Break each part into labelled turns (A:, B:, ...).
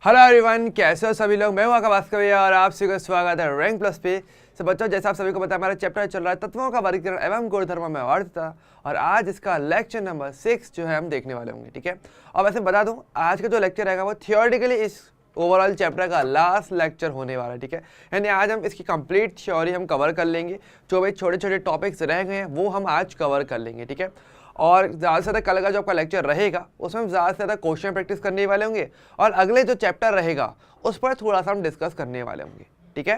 A: Hello everyone, कैसे हो सभी लोग। मैं हूं आपका भास्कर भैया और आप सभी का स्वागत है रैंक प्लस पे। तो बच्चों, जैसा आप सभी को पता है, हमारा चैप्टर चल रहा है तत्वों का वर्गीकरण एवं गुणधर्मों में अर्थता, और आज इसका लेक्चर नंबर 6 जो है हम देखने वाले होंगे। ठीक है, और वैसे बता दूं, आज का जो लेक्चर रहेगा वो थियोरेटिकली इस ओवरऑल चैप्टर का लास्ट लेक्चर होने वाला है। ठीक है, यानी आज हम इसकी कंप्लीट थ्योरी हम कवर कर लेंगे। जो भी छोटे छोटे टॉपिक्स रह गए हैं वो हम आज कवर कर लेंगे। ठीक है, और ज़्यादा से ज़्यादा कल का जो आपका लेक्चर रहेगा उसमें हम ज़्यादा से ज़्यादा क्वेश्चन प्रैक्टिस करने वाले होंगे, और अगले जो चैप्टर रहेगा उस पर थोड़ा सा हम डिस्कस करने वाले होंगे। ठीक है,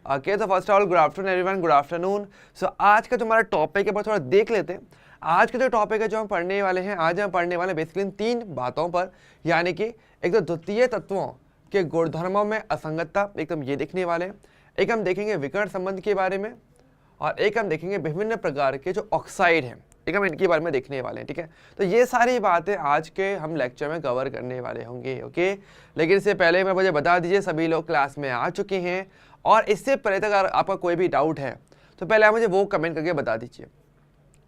A: ओके। तो first of all good afternoon everyone, good afternoon. So आज का जो हमारा टॉपिक है वो थोड़ा देख लेते हैं। आज का जो टॉपिक है जो हम पढ़ने वाले हैं, आज हम पढ़ने वाले बेसिकली इन 3 बातों पर, यानी कि एक तो द्वितीय तत्वों के गुणधर्मों में असंगतता, एक हम ये देखने वाले हैं, एक हम देखेंगे विकर्ण संबंध के बारे में, और एक हम देखेंगे विभिन्न प्रकार के जो ऑक्साइड हैं, एक हम इनके बारे में देखने वाले हैं। ठीक है, तो ये सारी बातें आज के हम लेक्चर में कवर करने वाले होंगे। ओके, लेकिन इससे पहले मैं मुझे बता दीजिए, सभी लोग क्लास में आ चुके हैं, और इससे पहले तक अगर आपका कोई भी डाउट है तो पहले आप मुझे वो कमेंट करके बता दीजिए,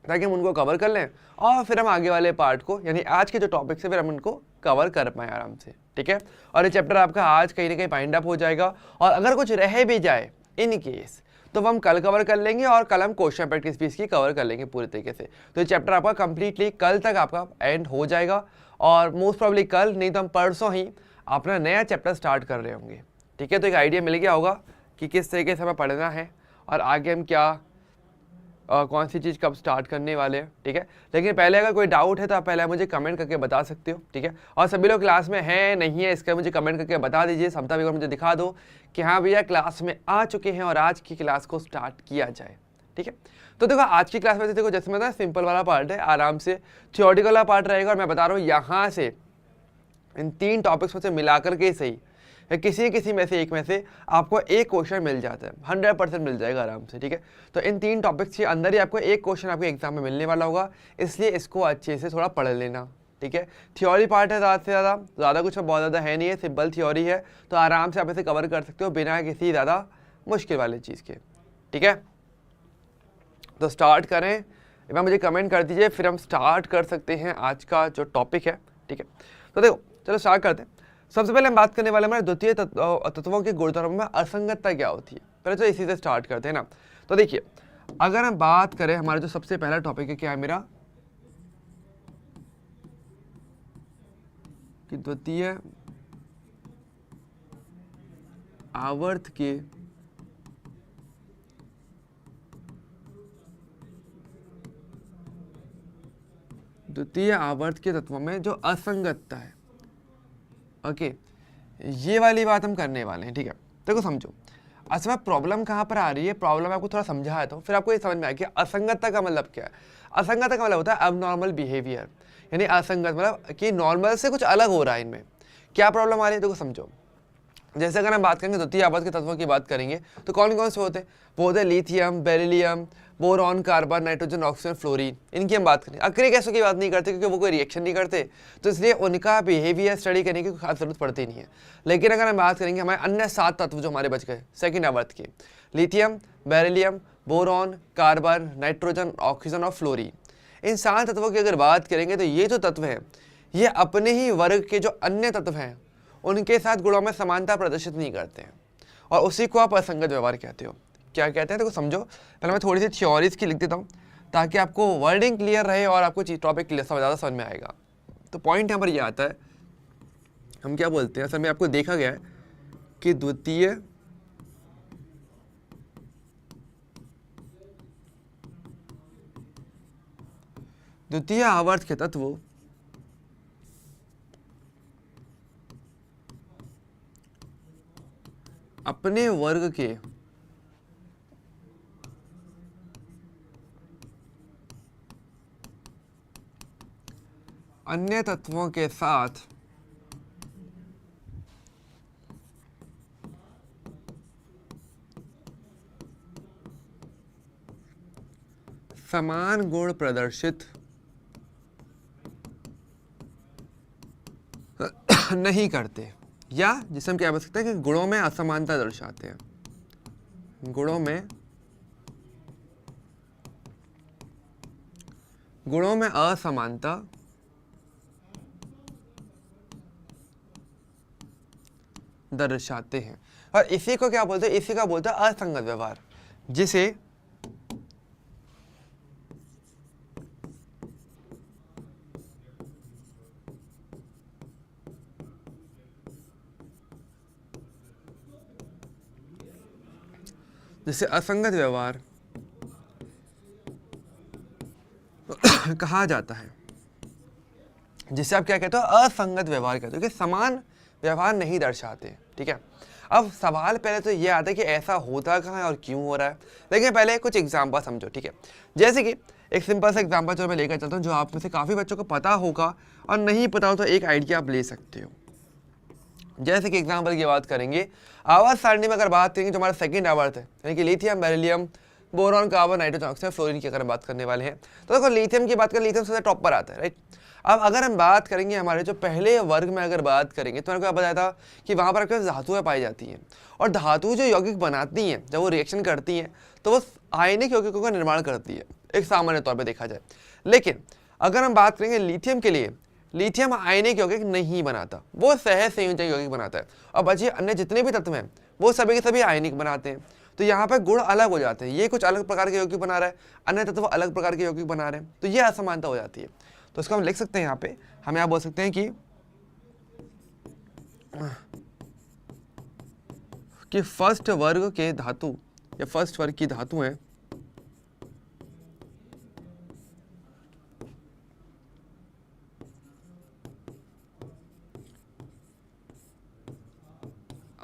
A: ताकि हम उनको कवर कर लें, और फिर हम आगे वाले पार्ट को, यानी आज के जो टॉपिक से, फिर हम उनको कवर कर पाएँ आराम से। ठीक है, और ये चैप्टर आपका आज कहीं ना कहीं पाइंड अप हो जाएगा, और अगर कुछ रह भी जाए इन केस तो हम कल कवर कर लेंगे, और कल हम क्वेश्चन प्रैक्टिस भी इसकी कवर कर लेंगे पूरे तरीके से। तो ये चैप्टर आपका कंप्लीटली कल तक आपका एंड हो जाएगा, और मोस्ट प्रॉब्ली कल नहीं तो हम परसों ही अपना नया चैप्टर स्टार्ट कर रहे होंगे। ठीक है, तो एक आइडिया मिल गया होगा कि किस तरीके से हमें पढ़ना है और आगे हम क्या कौन सी चीज़ कब स्टार्ट करने वाले हैं। ठीक है, लेकिन पहले अगर कोई डाउट है तो आप पहले मुझे कमेंट करके बता सकते हो। ठीक है, और सभी लोग क्लास में हैं नहीं है इसका मुझे कमेंट करके बता दीजिए, समता भी मुझे दिखा दो कि हाँ भैया क्लास में आ चुके हैं और आज की क्लास को स्टार्ट किया जाए। ठीक है, तो देखो आज की क्लास में देखो, जैसे मैं सिंपल वाला पार्ट है, आराम से थियोरेटिकल वाला पार्ट रहेगा, और मैं बता रहा हूँ यहाँ से इन 3 टॉपिक्स में से मिलाकर के सही या किसी में से एक में से आपको एक क्वेश्चन मिल जाता है, 100% मिल जाएगा आराम से। ठीक है, तो इन 3 टॉपिक्स के अंदर ही आपको एक क्वेश्चन आपके एग्जाम में मिलने वाला होगा, इसलिए इसको अच्छे से थोड़ा पढ़ लेना। ठीक है, थ्योरी पार्ट है, ज़्यादा से ज़्यादा कुछ बहुत ज़्यादा है नहीं है, सिंपल थ्योरी है, तो आराम से आप इसे कवर कर सकते हो बिना किसी ज़्यादा मुश्किल वाली चीज़ के। ठीक है, तो स्टार्ट करें, एक बार मुझे कमेंट कर दीजिए, फिर हम स्टार्ट कर सकते हैं आज का जो टॉपिक है। ठीक है, तो देखो चलो स्टार्ट करते हैं। सबसे पहले हम बात करने वाले हमारे द्वितीय तत्वों के गुणधर्मों में असंगतता क्या होती है। पहले तो इसी से स्टार्ट करते हैं ना। तो देखिए, अगर हम बात करें, हमारा जो सबसे पहला टॉपिक है क्या है मेरा, कि द्वितीय आवर्त के तत्वों में जो असंगतता है। ओके, ये वाली बात हम करने वाले हैं। ठीक है, देखो समझो, असल में प्रॉब्लम कहाँ पर आ रही है, प्रॉब्लम आपको थोड़ा समझाया तो फिर आपको ये समझ में आया कि असंगतता का मतलब क्या है। असंगतता का मतलब होता है अबनॉर्मल बिहेवियर, यानी असंगत मतलब कि नॉर्मल से कुछ अलग हो रहा है इनमें। क्या प्रॉब्लम आ रही है, देखो समझो, जैसे अगर हम बात करेंगे द्वितीय आवर्त के तत्वों की बात करेंगे तो कौन कौन से होते हैं, वो होते हैं lithium, beryllium, boron, carbon, nitrogen, oxygen, fluorine. इनकी हम बात करें, अक्रिय गैसों की बात नहीं करते क्योंकि वो कोई रिएक्शन नहीं करते, तो इसलिए उनका बिहेवियर स्टडी करने की खास जरूरत पड़ती नहीं है। लेकिन अगर हम बात करेंगे हमारे अन्य 7 तत्व जो हमारे बच गए सेकेंड आवर्त के, lithium, beryllium, boron, carbon, nitrogen, oxygen और फ्लोरीन, इन 7 तत्वों की अगर बात करेंगे तो ये जो तत्व हैं ये अपने ही वर्ग के जो अन्य तत्व हैं उनके साथ गुणों में समानता प्रदर्शित नहीं करते हैं, और उसी को आप असंगत व्यवहार कहते हो। क्या कहते हैं, देखो समझो, पहले मैं थोड़ी सी थ्योरीज की लिख देता हूँ ताकि आपको वर्डिंग क्लियर रहे और आपको टॉपिक क्लियर ज़्यादा समझ में आएगा। तो पॉइंट यहाँ पर ये आता है, हम क्या बोलते हैं, असल में आपको देखा गया है कि द्वितीय आवर्त के तत्व अपने वर्ग के अन्य तत्वों के साथ समान गुण प्रदर्शित नहीं करते, या जिसे हम क्या बोल सकते हैं कि गुणों में असमानता दर्शाते हैं। गुणों में असमानता दर्शाते हैं। और इसी को क्या बोलते हैं, इसी का बोलते हैं असंगत व्यवहार, जिसे असंगत व्यवहार कहा जाता है, जिसे आप क्या कहते हो, असंगत व्यवहार कहते हो, कि समान व्यवहार नहीं दर्शाते। ठीक है, अब सवाल पहले तो ये आता है कि ऐसा होता कहाँ है और क्यों हो रहा है, लेकिन पहले कुछ एग्जाम्पल समझो। ठीक है, जैसे कि एक सिंपल सा एग्जाम्पल जो मैं लेकर चलता हूँ, जो आप में से काफ़ी बच्चों को पता होगा और नहीं पता हो तो एक आइडिया आप ले सकते हो। जैसे कि एग्जाम्पल की बात करेंगे, आवर्त सारणी में अगर बात करेंगे जो हमारा सेकंड आवर्त है, यानी कि lithium, beryllium, boron, carbon, nitrogen oxide, fluorine की अगर बात करने वाले हैं, तो देखो लिथियम की बात करें, लिथियम सबसे टॉप पर आता है, राइट। अब अगर हम बात करेंगे हमारे जो पहले वर्ग में अगर बात करेंगे, तो मैंने आपको बताया था कि वहाँ पर आपके धातुएं पाई जाती हैं, और धातु जो यौगिक बनाती हैं, जब वो रिएक्शन करती हैं तो वो आयनिक यौगिकों का निर्माण करती है, एक सामान्य तौर पर देखा जाए। लेकिन अगर हम बात करेंगे लिथियम के लिए, लिथियम आयनिक यौगिक नहीं बनाता, वो सहज संयोजक यौगिक बनाता है, और बचे अन्य जितने भी तत्व हैं वो सभी के सभी आयनिक बनाते हैं। तो यहाँ पर गुण अलग हो जाते हैं, ये कुछ अलग प्रकार के यौगिक बना रहा है, अन्य तत्व अलग प्रकार के यौगिक बना रहे हैं, तो ये असमानता हो जाती है। तो इसको हम लिख सकते हैं यहाँ पे, हम यहाँ बोल सकते हैं कि फर्स्ट वर्ग के धातु या फर्स्ट वर्ग की धातु है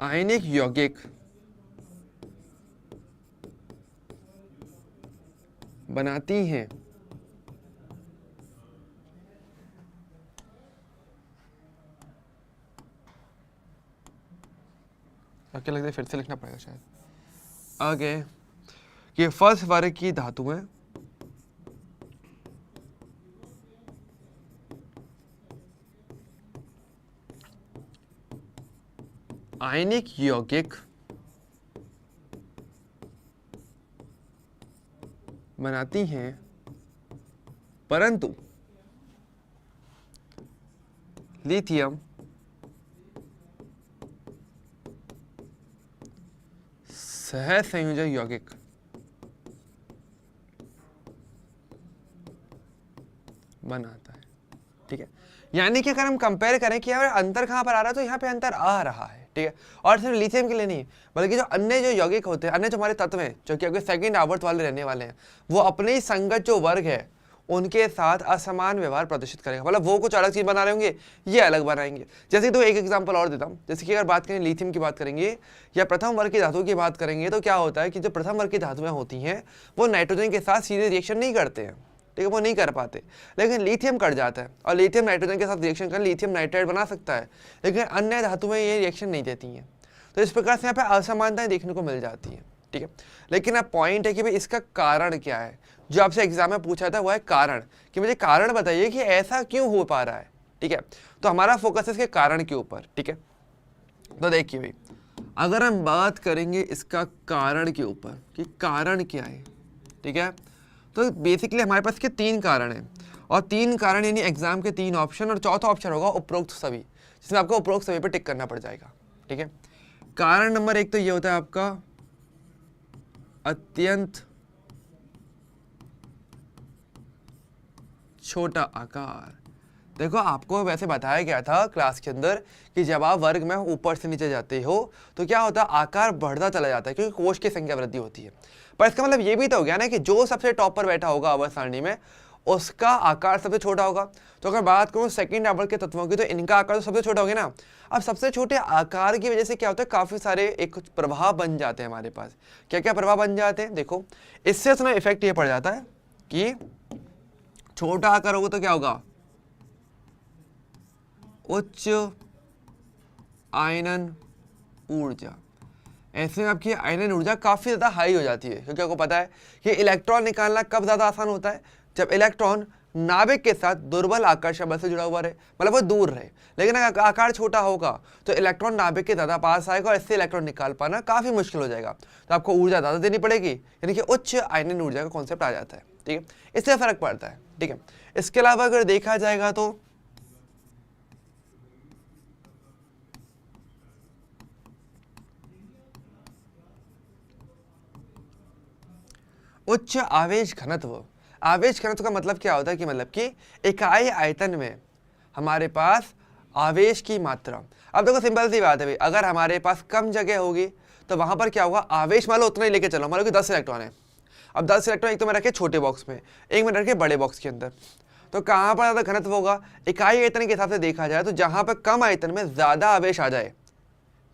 A: आयनिक यौगिक बनाती हैं, क्या लगता है फिर से लिखना पड़ेगा शायद आगे, कि फर्स्ट वर्ग की धातुएं आयनिक यौगिक बनाती हैं, परंतु लिथियम सहज संयोजक यौगिक बनाता है। ठीक है, यानी कि अगर हम कंपेयर करें कि यहाँ अंतर कहाँ पर आ रहा है, तो यहाँ पे अंतर आ रहा है। ठीक है, और सिर्फ लिथियम के लिए नहीं, बल्कि जो अन्य जो यौगिक होते हैं, अन्य जो हमारे तत्व हैं, जो कि आपके सेकंड आवर्त वाले रहने वाले हैं, वो अपने ही संगत जो वर्ग है उनके साथ असमान व्यवहार प्रदर्शित करेगा। मतलब वो कुछ अलग चीज बना रहे होंगे, ये अलग बनाएंगे। जैसे तो एक एग्जांपल और देता हूँ, जैसे कि अगर बात करें लिथियम की बात करेंगे या प्रथम वर्ग की धातु की बात करेंगे, तो क्या होता है कि जो प्रथम वर्ग की धातुएं होती हैं वो नाइट्रोजन के साथ सीधे रिएक्शन नहीं करते हैं। ठीक है, वो नहीं कर पाते, लेकिन लिथियम कर जाता है, और लिथियम नाइट्रोजन के साथ रिएक्शन कर लिथियम नाइट्राइड बना सकता है, लेकिन अन्य धातुएं ये रिएक्शन नहीं देती हैं। तो इस प्रकार से यहाँ पे असमानताएं देखने को मिल जाती हैं। ठीक है, लेकिन अब पॉइंट है कि भाई इसका कारण क्या है, जो आपसे एग्जाम में पूछा था वो है कारण, कि मुझे कारण बताइए कि ऐसा क्यों हो पा रहा है। ठीक है, तो हमारा फोकस है इसके कारण के ऊपर। ठीक है, तो देखिए भाई, अगर हम बात करेंगे इसका कारण के ऊपर कि कारण क्या है, ठीक है, तो बेसिकली हमारे पास के 3 कारण हैं, और 3 कारण यानी एग्जाम के 3 ऑप्शन, और चौथा ऑप्शन होगा उपरोक्त सभी, जिसमें आपको उपरोक्त सभी पे टिक करना पड़ जाएगा। ठीक है, कारण नंबर 1 तो ये होता है आपका अत्यंत छोटा आकार। देखो, आपको वैसे बताया गया था क्लास के अंदर कि जब आप वर्ग में ऊपर से नीचे जाते हो तो क्या होता है, आकार बढ़ता चला जाता है, क्योंकि कोश की संख्या वृद्धि होती है। पर इसका मतलब ये भी तो हो गया ना कि जो सबसे टॉप पर बैठा होगा आवर्त सारणी में, उसका आकार सबसे छोटा होगा। तो अगर बात करूँ सेकंड आवर्त के तत्वों की, तो इनका आकार तो सबसे छोटा हो गया ना। अब सबसे छोटे आकार की वजह से क्या होता है, काफी सारे एक प्रभाव बन जाते हैं हमारे पास। क्या क्या प्रभाव बन जाते हैं, देखो, इससे उसमें इफेक्ट ये पड़ जाता है कि छोटा आकार होगा तो क्या होगा, उच्च आयनन ऊर्जा। ऐसे में आपकी आयनन ऊर्जा काफी ज्यादा हाई हो जाती है, क्योंकि आपको पता है कि इलेक्ट्रॉन निकालना कब ज्यादा आसान होता है, जब इलेक्ट्रॉन नाभिक के साथ दुर्बल आकर्षण बल से जुड़ा हुआ रहे, मतलब वो दूर रहे। लेकिन अगर आकार छोटा होगा तो इलेक्ट्रॉन नाभिक के ज्यादा पास आएगा, और इससे इलेक्ट्रॉन निकाल पाना काफी मुश्किल हो जाएगा। तो आपको ऊर्जा ज्यादा देनी पड़ेगी, यानी कि उच्च आयनन ऊर्जा का कॉन्सेप्ट आ जाता है। ठीक है, इससे फर्क पड़ता है। ठीक है, इसके अलावा अगर देखा जाएगा तो उच्च आवेश घनत्व। आवेश घनत्व का मतलब क्या होता है कि मतलब कि इकाई आयतन में हमारे पास आवेश की मात्रा। अब देखो सिंपल सी बात है भाई, अगर हमारे पास कम जगह होगी तो वहां पर क्या होगा, आवेश मान लो उतना ही लेके चलो, मान लो कि 10 इलेक्ट्रॉन है। अब 10 इलेक्ट्रॉन एक तो मैं रखे छोटे बॉक्स में, एक मैं रखे बड़े बॉक्स के अंदर, तो कहाँ पर ज़्यादा घनत्व होगा, इकाई आयतन के हिसाब से देखा जाए तो जहाँ पर कम आयतन में ज़्यादा आवेश आ जाए,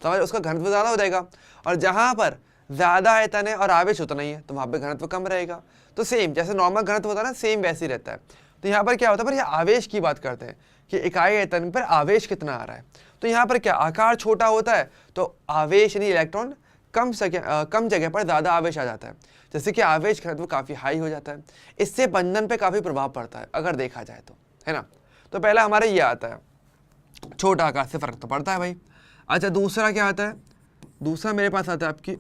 A: समझ, उसका घनत्व ज़्यादा हो जाएगा। और जहाँ पर ज़्यादा आयतन है और आवेश उतना ही है तो वहाँ पे घनत्व कम रहेगा। तो सेम जैसे नॉर्मल घनत्व होता है ना, सेम वैसे ही रहता है। तो यहाँ पर क्या होता है, पर ये आवेश की बात करते हैं कि इकाई आयतन पर आवेश कितना आ रहा है। तो यहाँ पर क्या, आकार छोटा होता है तो आवेश यानी इलेक्ट्रॉन कम जगह पर ज़्यादा आवेश आ जाता है, जैसे कि आवेश घनत्व काफ़ी हाई हो जाता है। इससे बंधन पे काफ़ी प्रभाव पड़ता है अगर देखा जाए तो, है ना। तो पहला हमारा ये आता है, छोटा आकार से फर्क तो पड़ता है भाई। अच्छा दूसरा क्या आता है, दूसरा मेरे पास आता है आपकी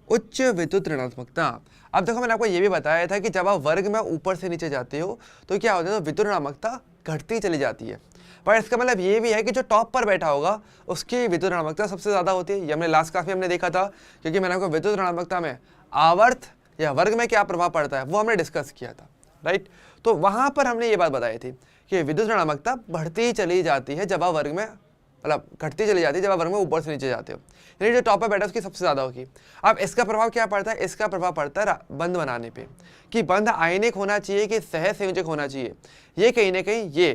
A: उच्च विद्युत ऋणात्मकता। अब देखो मैंने आपको ये भी बताया था कि जब आप वर्ग में ऊपर से नीचे जाते हो तो क्या होता है, तो विद्युत ऋणात्मकता घटती चली जाती है। पर इसका मतलब ये भी है कि जो टॉप पर बैठा होगा उसकी विद्युत ऋणात्मकता सबसे ज़्यादा होती है। ये हमने लास्ट क्लास में हमने देखा था, क्योंकि मैंने आपको विद्युत ऋणात्मकता में आवर्त या वर्ग में क्या प्रभाव पड़ता है वो हमने डिस्कस किया था, राइट। तो वहाँ पर हमने ये बात बताई थी कि विद्युत ऋणात्मकता बढ़ती चली जाती है जब आप वर्ग में, मतलब घटती चली जाती है जब आप वर्ग में ऊपर से नीचे जाते हो, यानी जो टॉप पे बैठा है उसकी सबसे ज़्यादा होगी। अब इसका प्रभाव क्या पड़ता है, इसका प्रभाव पड़ता है बंध बनाने पे, कि बंध आयनिक होना चाहिए कि सहसंयोजक होना चाहिए। ये कहीं ना कहीं ये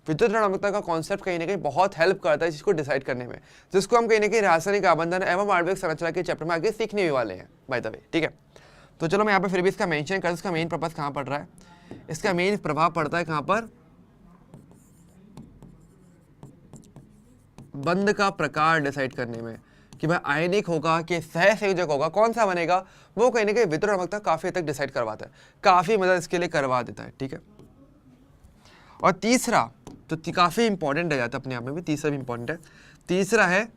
A: विद्युत ऋणात्मकता का कॉन्सेप्ट कहीं ना कहीं बहुत हेल्प करता है इसको डिसाइड करने में, जिसको हम कहीं ना कहीं रासायनिक आबंधन एवं आणविक संरचना के चैप्टर में आगे सीखने भी वाले हैं बाय द वे, ठीक है। तो चलो मैं यहाँ पे फिर भी इसका मेंशन कर, इसका मेन पर्पस कहाँ पड़ रहा है, इसका मेन प्रभाव पड़ता है कहाँ पर, बंध का प्रकार डिसाइड करने में, कि भाई आयनिक होगा कि सहसंयोजक होगा, कौन सा बनेगा, वो कहीं ना कहीं विद्युत ऋणात्मकता काफी हद तक डिसाइड करवाता है, काफी मदद इसके लिए करवा देता है, ठीक है। और तीसरा तो काफी इंपॉर्टेंट रह जाता है अपने आप में भी, तीसरा भी इंपॉर्टेंट है। तीसरा है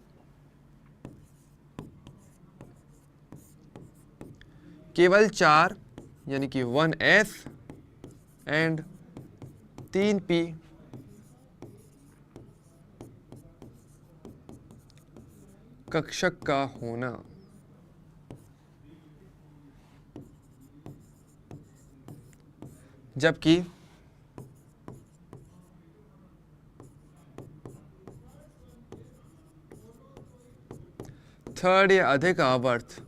A: केवल 4 यानी कि 1s एंड 3p कक्षक का होना। जबकि थर्ड या अधिक आवर्त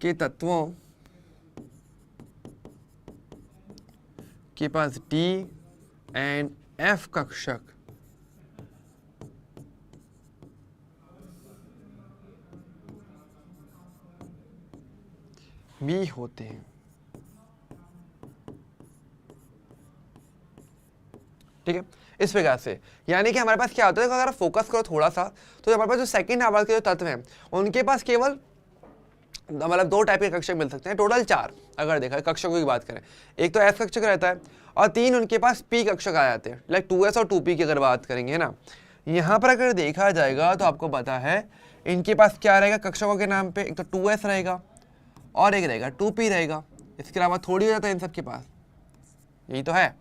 A: के तत्वों के पास D एंड F कक्षक भी होते हैं, ठीक है। इस प्रकार से यानी कि हमारे पास क्या होता है, अगर फोकस करो थोड़ा सा तो हमारे पास जो सेकंड आवर्त के जो तत्व हैं उनके पास केवल मतलब 2 टाइप के कक्षक मिल सकते हैं, टोटल 4 अगर देखा कक्षकों की बात करें। एक तो S कक्षक रहता है और 3 उनके पास P कक्षक आ जाते हैं, लाइक 2S और 2P की अगर बात करेंगे, है ना। यहाँ पर अगर देखा जाएगा तो आपको पता है इनके पास क्या रहेगा कक्षकों के नाम पे, एक तो 2S रहेगा और एक रहेगा 2P रहेगा, इसके अलावा थोड़ी हो जाता है इन सब के पास, यही तो है।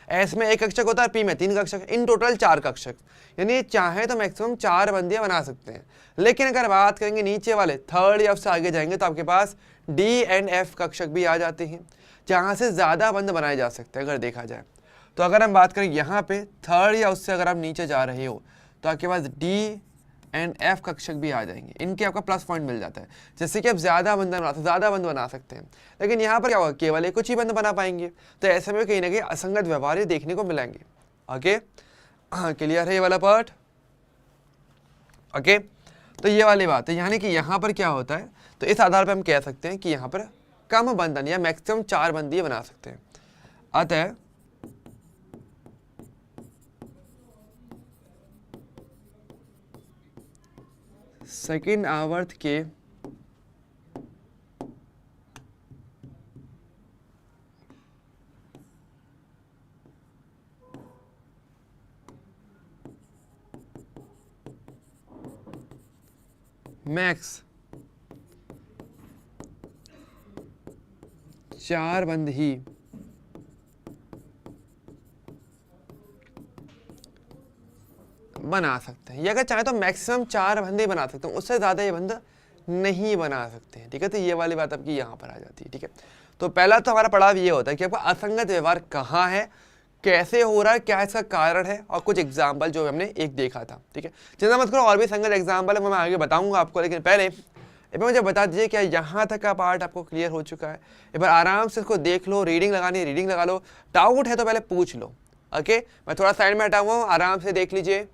A: S में 1 कक्षक होता है, P में 3 कक्षक, इन टोटल 4 कक्षक, यानी चाहे तो मैक्सिमम 4 बंदियां बना सकते हैं। लेकिन अगर बात करेंगे नीचे वाले थर्ड या उससे आगे जाएंगे तो आपके पास D एंड F कक्षक भी आ जाते हैं, जहां से ज्यादा बंद बनाए जा सकते हैं अगर देखा जाए तो। अगर हम बात करें यहाँ पे थर्ड या उससे अगर आप नीचे जा रहे हो तो आपके पास D एंड F कक्षक भी आ जाएंगे, इनके आपका प्लस पॉइंट मिल जाता है, जैसे कि आप ज्यादा बंद बना सकते हैं। लेकिन यहाँ पर क्या होगा, केवल एक कुछ ही बंद बना पाएंगे, तो ऐसे में कहीं ना कहीं असंगत व्यवहार देखने को मिलेंगे। ओके, क्लियर है ये वाला पार्ट। ओके, तो ये वाली बात है, यानी कि यहाँ पर क्या होता है, तो इस आधार पर हम कह सकते हैं कि यहाँ पर कम बंधन या मैक्सिमम 4 बंदियां बना सकते हैं। अतः सेकेंड आवर्त के मैक्स 4 बंद ही बना सकते हैं। ये अगर चाहे तो मैक्सिमम 4 बंध ही बना सकते हैं, उससे ज़्यादा ये बंध नहीं बना सकते हैं। ठीक है, तो ये वाली बात आपकी यहाँ पर आ जाती है। ठीक है, तो पहला तो हमारा पड़ाव ये होता है कि आपका असंगत व्यवहार कहाँ है, कैसे हो रहा है, क्या इसका कारण है, और कुछ एग्जाम्पल जो हमने एक देखा था। ठीक है, चिंता मत करो, और भी संगत एग्जाम्पल है, मैं आगे बताऊंगा आपको, लेकिन पहले एक बार मुझे बता दीजिए क्या यहाँ तक का पार्ट आपको क्लियर हो चुका है। एक बार आराम से इसको देख लो, रीडिंग लगानी है रीडिंग लगा लो, डाउट है तो पहले पूछ लो। ओके, मैं थोड़ा साइड में हटा हुआ हूँ, आराम से देख लीजिए।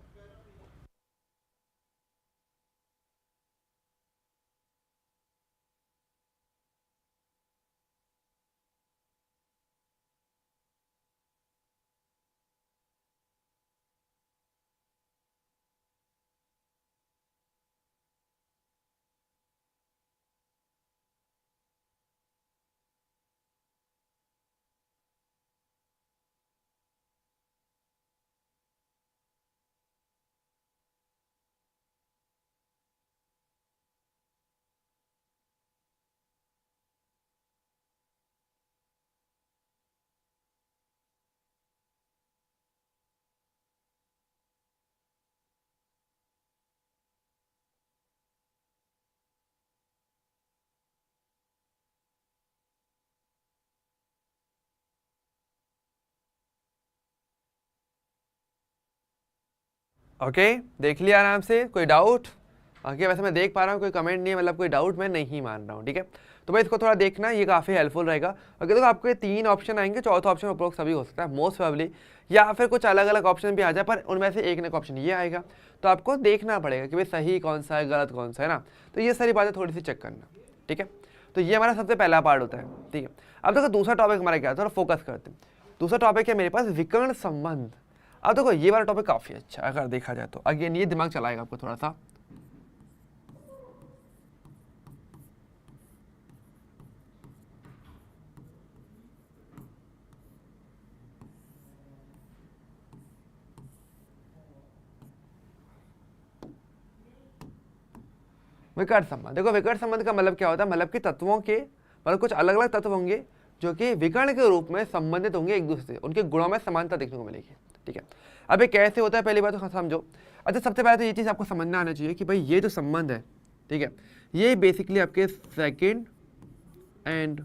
A: ओके, देख लिया आराम से, कोई डाउट? ओके, वैसे मैं देख पा रहा हूँ कोई कमेंट नहीं है, मतलब कोई डाउट मैं नहीं मान रहा हूँ। ठीक है, तो भाई इसको थोड़ा देखना, ये काफ़ी हेल्पफुल रहेगा। ओके, देखो आपके 3 ऑप्शन आएंगे, चौथा ऑप्शन उपरोक्त सभी हो सकता है मोस्ट प्रोबेबली, या फिर कुछ अलग अलग ऑप्शन भी आ जाए, पर उनमें से एक ना ऑप्शन ये आएगा। तो आपको देखना पड़ेगा कि भाई सही कौन सा है, गलत कौन सा है ना। तो ये सारी बातें थोड़ी सी चेक करना। ठीक है, तो ये हमारा सबसे पहला पार्ट होता है। ठीक है, अब देखो दूसरा टॉपिक हमारा क्या है, थोड़ा फोकस करते हैं। दूसरा टॉपिक है मेरे पास विकर्ण संबंध। अब देखो ये वाला टॉपिक काफ़ी अच्छा है अगर देखा जाए तो, अगेन ये दिमाग चलाएगा आपको थोड़ा सा। विकर्ण संबंध, देखो विकर्ण संबंध का मतलब क्या होता है, मतलब कि तत्वों के मतलब कुछ अलग अलग तत्व होंगे जो कि विकर्ण के रूप में संबंधित होंगे एक दूसरे से, उनके गुणों में समानता देखने को मिलेगी। ठीक है, अब ये कैसे होता है पहली बात तो समझो। अच्छा, सबसे पहले तो ये चीज़ आपको समझना आना चाहिए कि भाई ये जो संबंध है, ठीक है, ये बेसिकली आपके सेकेंड एंड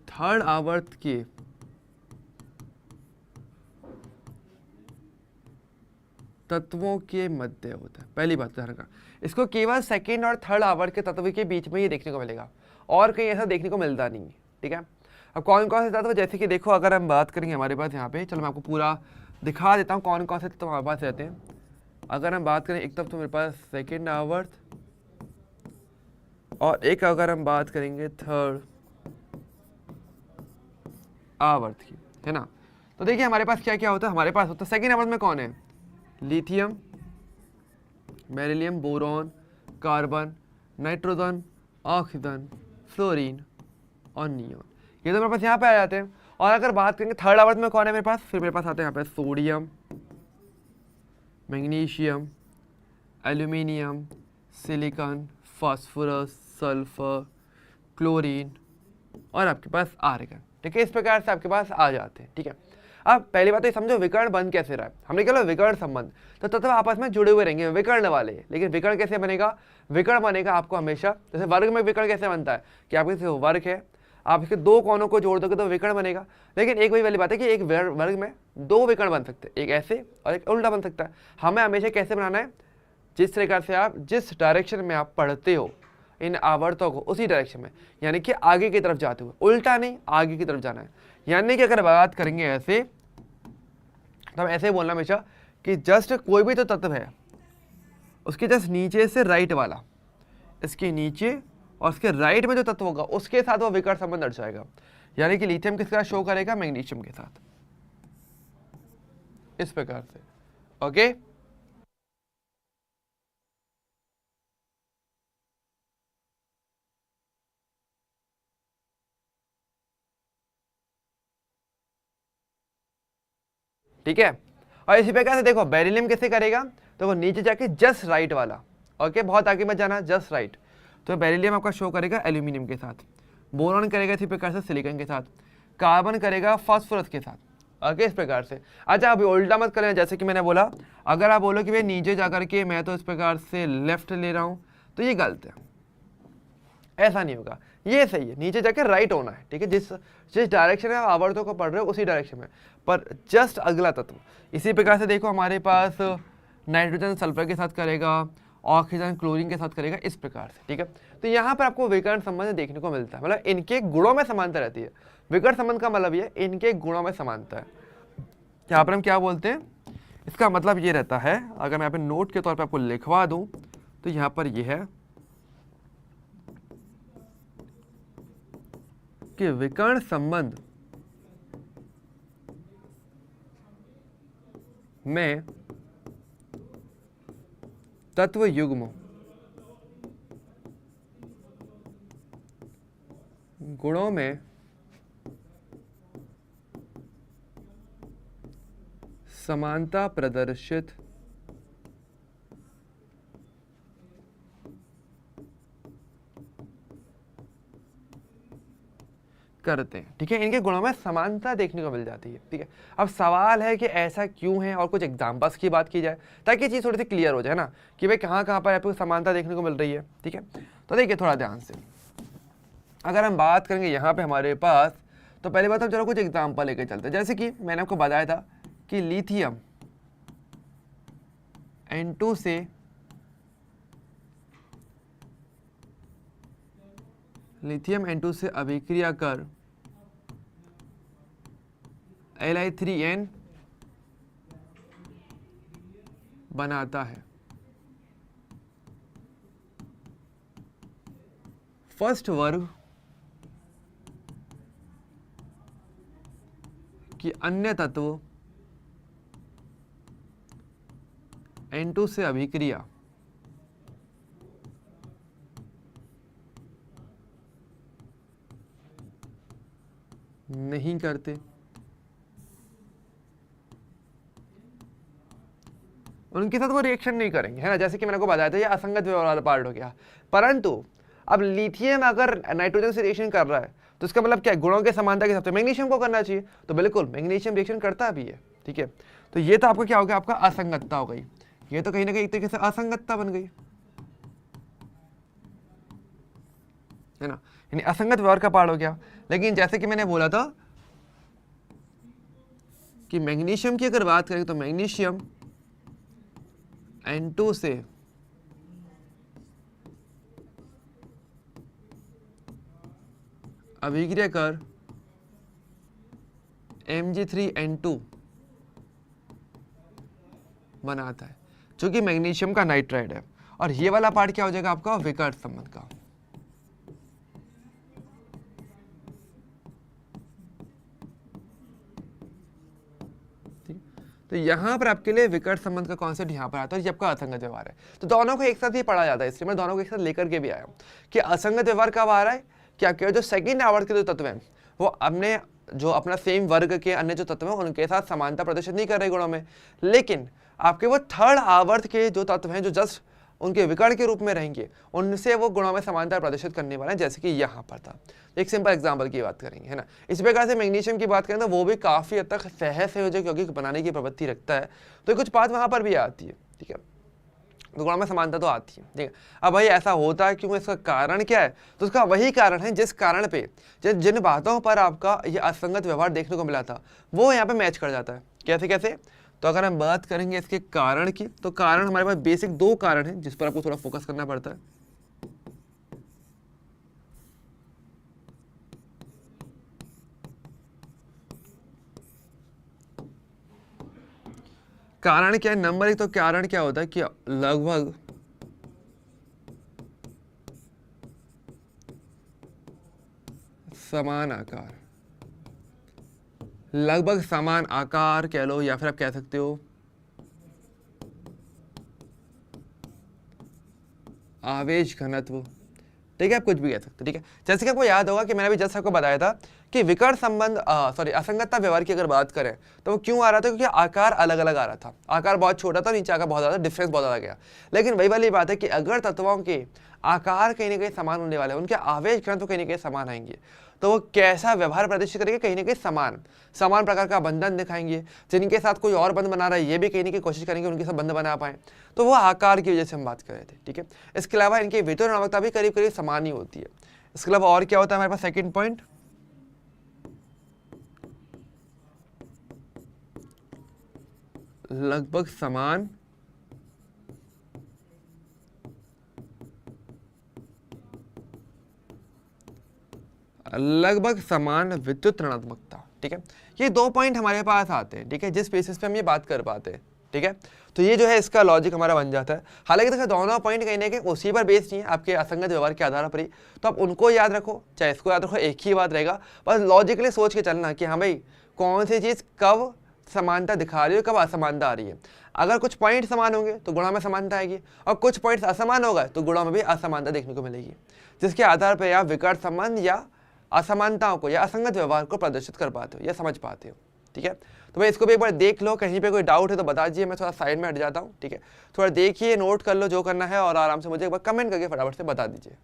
A: थर्ड आवर्त के तत्वों के मध्य होता है। पहली बात ध्यान रखना, इसको केवल सेकेंड और थर्ड आवर्त के तत्व के बीच में ही देखने को मिलेगा, और कहीं ऐसा देखने को मिलता नहीं है। ठीक है, अब कौन कौन से तत्व, जैसे कि देखो अगर हम बात करेंगे हमारे पास यहाँ पे, चलो मैं आपको पूरा दिखा देता हूँ कौन कौन से तत्व हमारे पास रहते हैं। अगर हम बात करें एक तत्व मेरे पास सेकेंड आवर्त, और एक अगर हम बात करेंगे थर्ड आवर्त की, है ना। तो देखिए हमारे पास क्या क्या होता है, हमारे पास होता है सेकेंड आवर्त में कौन है, lithium, beryllium, boron, carbon, nitrogen, oxygen, fluorine और नियोन, ये तो मेरे पास यहाँ पे आ जाते हैं। और अगर बात करेंगे थर्ड आवर्त में कौन है मेरे पास, फिर मेरे पास आते हैं यहाँ पे sodium, magnesium, aluminium, silicon, phosphorus, sulphur, chlorine और आपके पास आर्गन। ठीक है, इस प्रकार से आपके पास आ जाते हैं। ठीक है, अब पहली बात तो ये समझो विकर्ण बन कैसे रहा है, हमने क्या विकर्ण संबंध, तो तत्व आपस में जुड़े हुए रहेंगे विकर्ण वाले। लेकिन विकर्ण कैसे बनेगा, विकर्ण बनेगा आपको हमेशा, जैसे वर्ग में विकर्ण कैसे बनता है कि आपके जैसे वर्ग है, आप इसके 2 कोनों को जोड़ दोगे तो विकर्ण बनेगा। लेकिन एक वही वाली बात है कि एक वर्ग में 2 विकर्ण बन सकते हैं, एक ऐसे और एक उल्टा बन सकता है। हमें हमेशा कैसे बनाना है, जिस तरीके से आप जिस डायरेक्शन में आप पढ़ते हो इन आवर्तों को, उसी डायरेक्शन में, यानी कि आगे की तरफ जाते हुए, उल्टा नहीं आगे की तरफ जाना है। यानी कि अगर बात करेंगे ऐसे, तो हम ऐसे बोलना हमेशा कि जस्ट कोई भी तो तत्व है उसके जस्ट नीचे से राइट वाला, इसके नीचे और उसके राइट में जो तत्व होगा उसके साथ वो विकर्ण संबंध दर्शाएगा। यानी कि लिथियम किसके साथ शो करेगा, मैग्नीशियम के साथ, इस प्रकार से। ओके, ठीक है। और इसी प्रकार से देखो बेरिलियम कैसे करेगा, तो वो नीचे जाके जस्ट राइट वाला, ओके, बहुत आगे मत जाना, जस्ट राइट। तो बेरिलियम आपका शो करेगा एल्यूमिनियम के साथ, बोरॉन करेगा इसी प्रकार से सिलिकॉन के साथ, कार्बन करेगा फास्फोरस के साथ, ओके, इस प्रकार से। अच्छा, अभी उल्टा मत करें, जैसे कि मैंने बोला, अगर आप बोलो कि भाई नीचे जाकर के मैं तो इस प्रकार से लेफ्ट ले रहा हूँ, तो ये गलत है, ऐसा नहीं होगा, ये सही है, नीचे जाके राइट होना है, ठीक है। जिस जिस डायरेक्शन में आप आवर्तों को पढ़ रहे हो उसी डायरेक्शन में, पर जस्ट अगला तत्व। इसी प्रकार से देखो, हमारे पास नाइट्रोजन सल्फर के साथ करेगा, ऑक्सीजन क्लोरीन के साथ करेगा, इस प्रकार से, ठीक है। तो यहाँ पर आपको विकर्ण संबंध देखने को मिलता है, मतलब इनके गुणों में समानता रहती है। विकर्ण संबंध का मतलब ये इनके गुणों में समानता है। यहाँ पर हम क्या बोलते हैं, इसका मतलब ये रहता है, अगर मैं यहाँ पे नोट के तौर पर आपको लिखवा दूं, तो यहाँ पर ये है कि विकर्ण संबंध में तत्व युग्म गुणों में समानता प्रदर्शित करते हैं, ठीक है। इनके गुणों में समानता देखने को मिल जाती है, ठीक है। अब सवाल है कि ऐसा क्यों है, और कुछ एग्जांपल्स की बात की जाए ताकि चीज़ थोड़ी सी क्लियर हो जाए ना, कि भाई कहाँ कहाँ पर आपको समानता देखने को मिल रही है, ठीक है। तो देखिए थोड़ा ध्यान से, अगर हम बात करेंगे यहाँ पे हमारे पास, तो पहली बात हम चलो कुछ एग्जाम्पल लेकर चलते हैं। जैसे कि मैंने आपको बताया था कि लिथियम N2 से अभिक्रिया कर Li3n बनाता है। फर्स्ट वर्ग कि अन्य तत्व N2 से अभिक्रिया नहीं करते, उनके साथ वो रिएक्शन नहीं करेंगे, है ना। जैसे कि मैंने आपको बताया था, ये असंगत व्यवहार वाला पार्ट हो गया। परंतु अब लिथियम अगर नाइट्रोजन से रिएक्शन कर रहा है, तो इसका मतलब क्या है, गुणों के समानता के हिसाब से मैग्नीशियम को करना चाहिए, तो बिल्कुल मैग्नीशियम रिएक्शन करता भी है, ठीक है। तो ये तो आपका क्या हो गया, आपका असंगतता हो गई, ये तो कहीं ना कहीं एक तरीके से असंगतता बन गई, है ना, यानी असंगत व्यवहार का पार्ट हो गया। लेकिन जैसे कि मैंने बोला था कि मैग्नीशियम की अगर बात करें, तो मैग्नीशियम N2 से अभिक्रिया कर Mg3N2 बनाता है, जो कि मैग्नीशियम का नाइट्राइड है। और ये वाला पार्ट क्या हो जाएगा आपका, विकर्ण संबंध का। तो यहाँ पर आपके लिए विकर्ण संबंध का कॉन्सेप्ट यहाँ पर आता है, ये आपका असंगत व्यवहार है। तो दोनों को एक साथ ही पढ़ा जाता है, इसलिए मैं दोनों को एक साथ लेकर के भी आया हूँ कि असंगत व्यवहार कब आ रहा है, कि आपके जो सेकंड आवर्त के जो तत्व हैं वो अपने जो अपना सेम वर्ग के अन्य जो तत्व हैं उनके साथ समानता प्रदर्शित नहीं कर रहे गुणों में, लेकिन आपके वो थर्ड आवर्त के जो तत्व हैं जो जस्ट उनके विकर्ण के रूप में रहेंगे, उनसे वो गुणों में समानता प्रदर्शित करने वाले हैं, जैसे कि यहाँ पर था। एक सिंपल एग्जांपल की बात करेंगे, है ना। इस प्रकार से मैग्नीशियम की बात करें तो वो भी काफ़ी हद तक सहसंयोजक यौगिक बनाने की प्रवृत्ति रखता है, तो कुछ बात वहाँ पर भी आती है, ठीक है। तो गुणों में समानता तो आती है, ठीक है। अब भाई ऐसा होता है क्यों, इसका कारण क्या है, तो उसका वही कारण है जिस कारण पे जिन बातों पर आपका ये असंगत व्यवहार देखने को मिला था वो यहाँ पे मैच कर जाता है। कैसे कैसे, तो अगर हम बात करेंगे इसके कारण की, तो कारण हमारे पास बेसिक दो कारण हैं जिस पर आपको थोड़ा फोकस करना पड़ता है। कारण क्या है, नंबर एक, तो कारण क्या होता है कि लगभग समान आकार, लगभग समान आकार कह लो, या फिर आप कह सकते हो आवेश घनत्व, ठीक है, आप कुछ भी कह सकते हो, ठीक है। जैसे कि आपको याद होगा कि मैंने अभी जस्ट आपको बताया था कि विकर्ण संबंध असंगतता व्यवहार की अगर बात करें तो वो क्यों आ रहा था, क्योंकि आकार अलग अलग आ रहा था, आकार बहुत छोटा था, नीचे आकार बहुत ज़्यादा, डिफरेंस बहुत ज़्यादा गया। लेकिन वही वाली बात है कि अगर तत्वों के आकार कहीं ना कहीं समान होने वाले हैं, उनके आवेश घनत्व कहीं ना कहीं समान आएंगे, तो वो कैसा व्यवहार प्रदर्शित करेंगे, कहीं ना कहीं समान समान प्रकार का बंधन दिखाएंगे। जिनके साथ कोई और बंध बना रहा है ये भी कहीं ना कहीं कोशिश करेंगे उनके साथ बंध बना पाए। तो वो आकार की वजह से हम बात कर रहे थे, ठीक है। इसके अलावा इनकी वित्तीय ऋणात्मकता भी करीब करीब समान ही होती है। इसके अलावा और क्या होता है हमारे पास, सेकंड पॉइंट, लगभग समान विद्युत ऋणात्मकता, ठीक है। ये 2 पॉइंट हमारे पास आते हैं, ठीक है, जिस बेसिस पे हम ये बात कर पाते हैं, ठीक है। तो ये जो है इसका लॉजिक हमारा बन जाता है। हालांकि देखो दोनों पॉइंट कहीं ना कहीं उसी पर बेस्ड नहीं है, आपके असंगत व्यवहार के आधार पर ही। तो आप उनको याद रखो चाहे इसको याद रखो, एक ही बात रहेगा। बस लॉजिकली सोच के चलना कि हाँ भाई कौन सी चीज़ कब समानता दिखा रही है, कब असमानता आ रही है। अगर कुछ पॉइंट समान होंगे तो गुणा में समानता आएगी, और कुछ पॉइंट्स असमान होगा तो गुणा में भी असमानता देखने को मिलेगी, जिसके आधार पर आप विकट संबंध या असमानताओं को या असंगत व्यवहार को प्रदर्शित कर पाते हो या समझ पाते हो, ठीक है। तो भाई इसको भी एक बार देख लो, कहीं पे कोई डाउट है तो बता दीजिए, मैं थोड़ा साइड में हट जाता हूँ, ठीक है। थोड़ा देखिए, नोट कर लो जो करना है, और आराम से मुझे एक बार कमेंट करके फटाफट से बता दीजिए।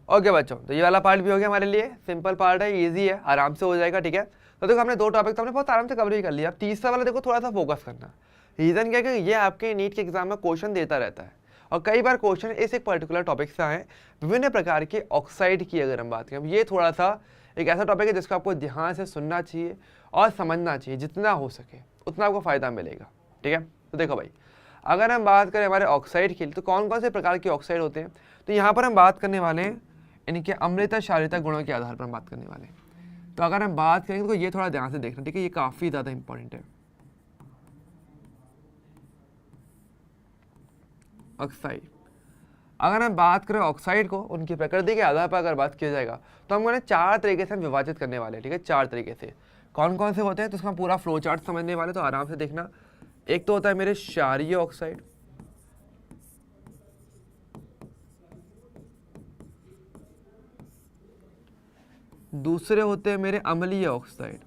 A: ओके बच्चों, तो ये वाला पार्ट भी हो गया हमारे लिए, सिंपल पार्ट है, इजी है, आराम से हो जाएगा, ठीक है। तो देखो हमने 2 टॉपिक तो हमने बहुत आराम से कवर ही कर लिया। अब तीसरा वाला देखो थोड़ा सा फोकस करना। रीजन क्या है कि ये आपके नीट के एग्जाम में क्वेश्चन देता रहता है, और कई बार क्वेश्चन इस एक पर्टिकुलर टॉपिक से आए, विभिन्न प्रकार के ऑक्साइड की अगर हम बात करें। ये थोड़ा सा एक ऐसा टॉपिक है जिसको आपको ध्यान से सुनना चाहिए और समझना चाहिए, जितना हो सके उतना आपको फायदा मिलेगा, ठीक है। तो देखो भाई, अगर हम बात करें हमारे ऑक्साइड की, तो कौन कौन से प्रकार के ऑक्साइड होते हैं, तो यहाँ पर हम बात करने वाले हैं इनके अम्लता क्षारीयता गुणों के आधार पर हम बात करने वाले हैं। तो अगर हम बात करें तो ये थोड़ा ध्यान से देखना, ठीक है, ये काफ़ी ज़्यादा इंपॉर्टेंट है। ऑक्साइड, अगर हम बात करें ऑक्साइड को उनकी प्रकृति के आधार पर अगर बात किया जाएगा, तो हम उन्हें 4 तरीके से हम विभाजित करने वाले हैं, ठीक है, 4 तरीके से। कौन कौन से होते हैं तो उसका पूरा फ्लो चार्ट समझने वाले, तो आराम से देखना। एक तो होता है मेरे क्षारीय ऑक्साइड, दूसरे होते हैं मेरे अम्लीय ऑक्साइड,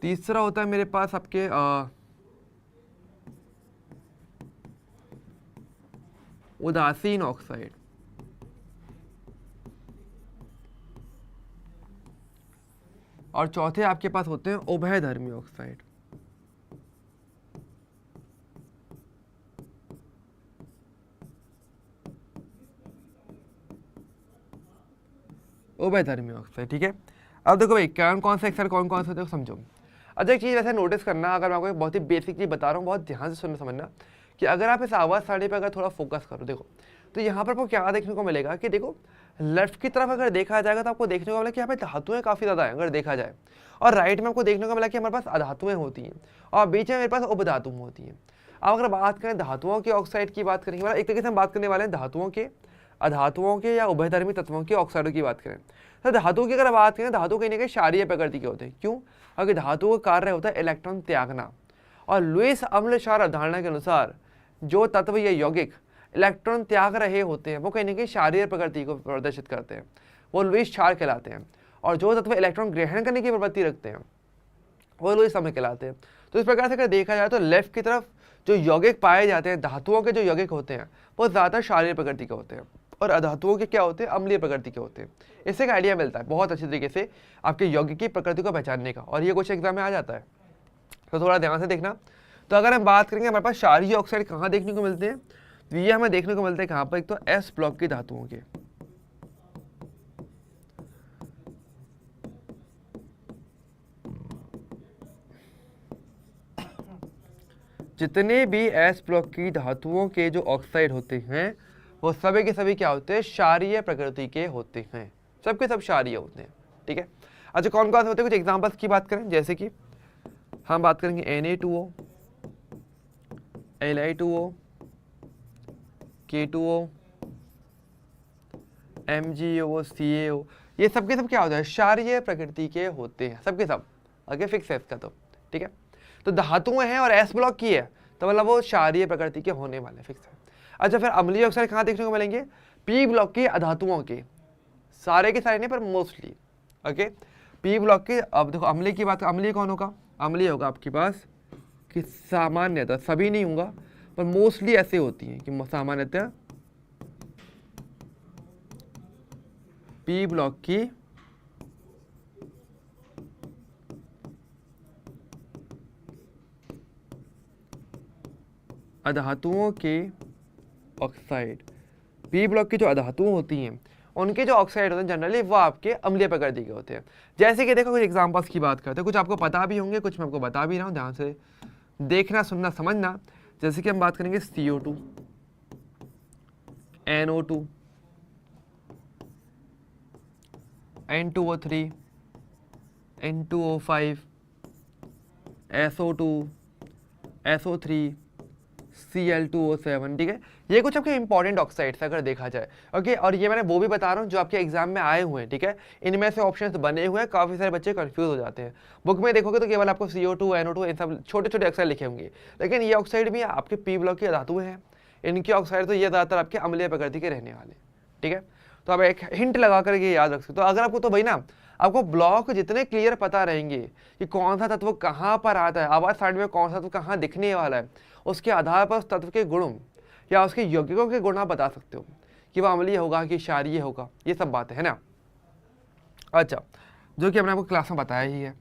A: तीसरा होता है मेरे पास आपके उदासीन ऑक्साइड, और चौथे आपके पास होते हैं उभयधर्मी ऑक्साइड। उभयधर्मी ऑक्साइड, ठीक है। अब देखो भाई कौन कौन से अक्सर कौन कौन से होते हैं समझो। अच्छा एक चीज़ वैसे नोटिस करना, अगर मैं आपको एक बहुत ही बेसिक चीज़ बता रहा हूँ, बहुत ध्यान से सुनना समझना, कि अगर आप इस आवाज़ सारणी पर अगर थोड़ा फोकस करो, देखो तो यहाँ पर आपको क्या देखने को मिलेगा कि देखो लेफ्ट की तरफ अगर देखा जाएगा तो आपको देखने को मिला कि यहाँ पे धातुएं काफ़ी ज़्यादा हैं अगर देखा जाए, और राइट में आपको देखने को मिला कि हमारे पास अधातुएं होती हैं, और बीच में मेरे पास उपधातु होती हैं। अब अगर बात करें धातुओं के ऑक्साइड की बात करेंगे, मतलब एक तरीके से हम बात करने वाले हैं धातुओं के अधातुओं के या उभयधर्मी तत्वों के ऑक्साइडों की बात करें तो धातु की अगर बात करें, धातु कहीं ना कहीं क्षारीय प्रकृति के होते हैं। क्यों? क्योंकि धातु का कार्य होता है इलेक्ट्रॉन त्यागना, और लुईस अम्ल क्षार अवधारणा के अनुसार जो तत्व या यौगिक इलेक्ट्रॉन त्याग रहे होते हैं वो कहीं ना कहीं क्षारीय प्रकृति को प्रदर्शित करते हैं, वो लुईस क्षार कहलाते हैं। और जो तत्व इलेक्ट्रॉन ग्रहण करने की प्रवृत्ति रखते हैं वो लुईस अम्ल कहलाते हैं। तो इस प्रकार से अगर देखा जाए तो लेफ्ट की तरफ जो यौगिक पाए जाते हैं, धातुओं के जो यौगिक होते हैं वो ज़्यादा क्षारीय प्रकृति के होते हैं, और अधातुओं के क्या होते हैं, अम्लीय प्रकृति के होते हैं। इससे एक आइडिया मिलता है बहुत अच्छी तरीके से आपके यौगिक की प्रकृति को पहचानने का, और ये कुछ एग्जाम में आ जाता है, तो थोड़ा ध्यान से देखना। तो अगर हम बात करेंगे हमारे पास क्षारीय ऑक्साइड कहाँ देखने को मिलते हैं, तो ये हमें देखने को मिलते हैं कहाँ पर, एक तो एस ब्लॉक की धातुओं के, जितने भी एस ब्लॉक की धातुओं के जो ऑक्साइड होते हैं वो सभी के सभी क्या होते हैं, क्षारीय प्रकृति के होते हैं, सबके सब क्षारीय होते हैं। ठीक है, अच्छा कौन कौन से होते हैं, कुछ एग्जांपल्स की बात करें, जैसे कि हम बात करेंगे Na2O, Li2O, K2O, MgO, CaO, ये सबके सब क्या होता है, क्षारीय प्रकृति के होते हैं, सबके सब। आगे फिक्स है इसका तो, ठीक है। तो धातुएं हैं और एस ब्लॉक की है तो मतलब वो क्षारीय प्रकृति के होने वाले, फिक्स है। अच्छा फिर अम्लीय ऑक्साइड कहाँ देखने को मिलेंगे, पी ब्लॉक की अधातुओं के, सारे के सारे नहीं पर मोस्टली। ओके, पी ब्लॉक के। अब देखो अम्लीय की बात, अम्लीय कौन होगा, अम्लीय होगा आपके पास कि सामान्यतः, सभी नहीं होगा पर मोस्टली ऐसे होती हैं कि सामान्यतः पी ब्लॉक की अधातुओं के ऑक्साइड, पी ब्लॉक की जो अधातुएं होती हैं उनके जो ऑक्साइड होते हैं जनरली वो आपके अम्लीय प्रकृति के होते हैं। जैसे कि देखो कुछ एग्जांपल्स की बात करते हैं, कुछ आपको पता भी होंगे, कुछ मैं आपको बता भी रहा हूँ, ध्यान से देखना सुनना समझना। जैसे कि हम बात करेंगे CO2, NO2, N2O3, N2O5, SO2, SO3, Cl2O7, ठीक है। ये कुछ आपके इंपॉर्टेंट ऑक्साइड्स अगर देखा जाए, ओके। और ये मैंने वो भी बता रहा हूँ जो आपके एग्जाम में आए हुए हैं, ठीक है। इनमें से ऑप्शंस बने हुए हैं, काफ़ी सारे बच्चे कंफ्यूज हो जाते हैं। बुक में देखोगे तो केवल आपको CO2, NO2 इन सब छोटे छोटे ऑक्साइड लिखे होंगे, लेकिन ये ऑक्साइड भी आपके पी ब्लॉक की धातुएं हैं। इनके ऑक्साइड तो ये ज़्यादातर आपके अम्लीय प्रकृति के रहने वाले, ठीक है। तो आप एक हिंट लगा करके याद रख सकते हो। तो अगर आपको तो भाई ना आपको ब्लॉक जितने क्लियर पता रहेंगे कि कौन सा तत्व कहाँ पर आता है, आवाज साइड में कौन सा तत्व कहाँ दिखने वाला है, उसके आधार पर उस तत्व के गुणों या उसके यौगिकों के गुण आप बता सकते हो कि वह अम्लीय होगा कि क्षारीय होगा, ये सब बातें है ना। अच्छा, जो कि हमने आपको क्लास में बताया ही है।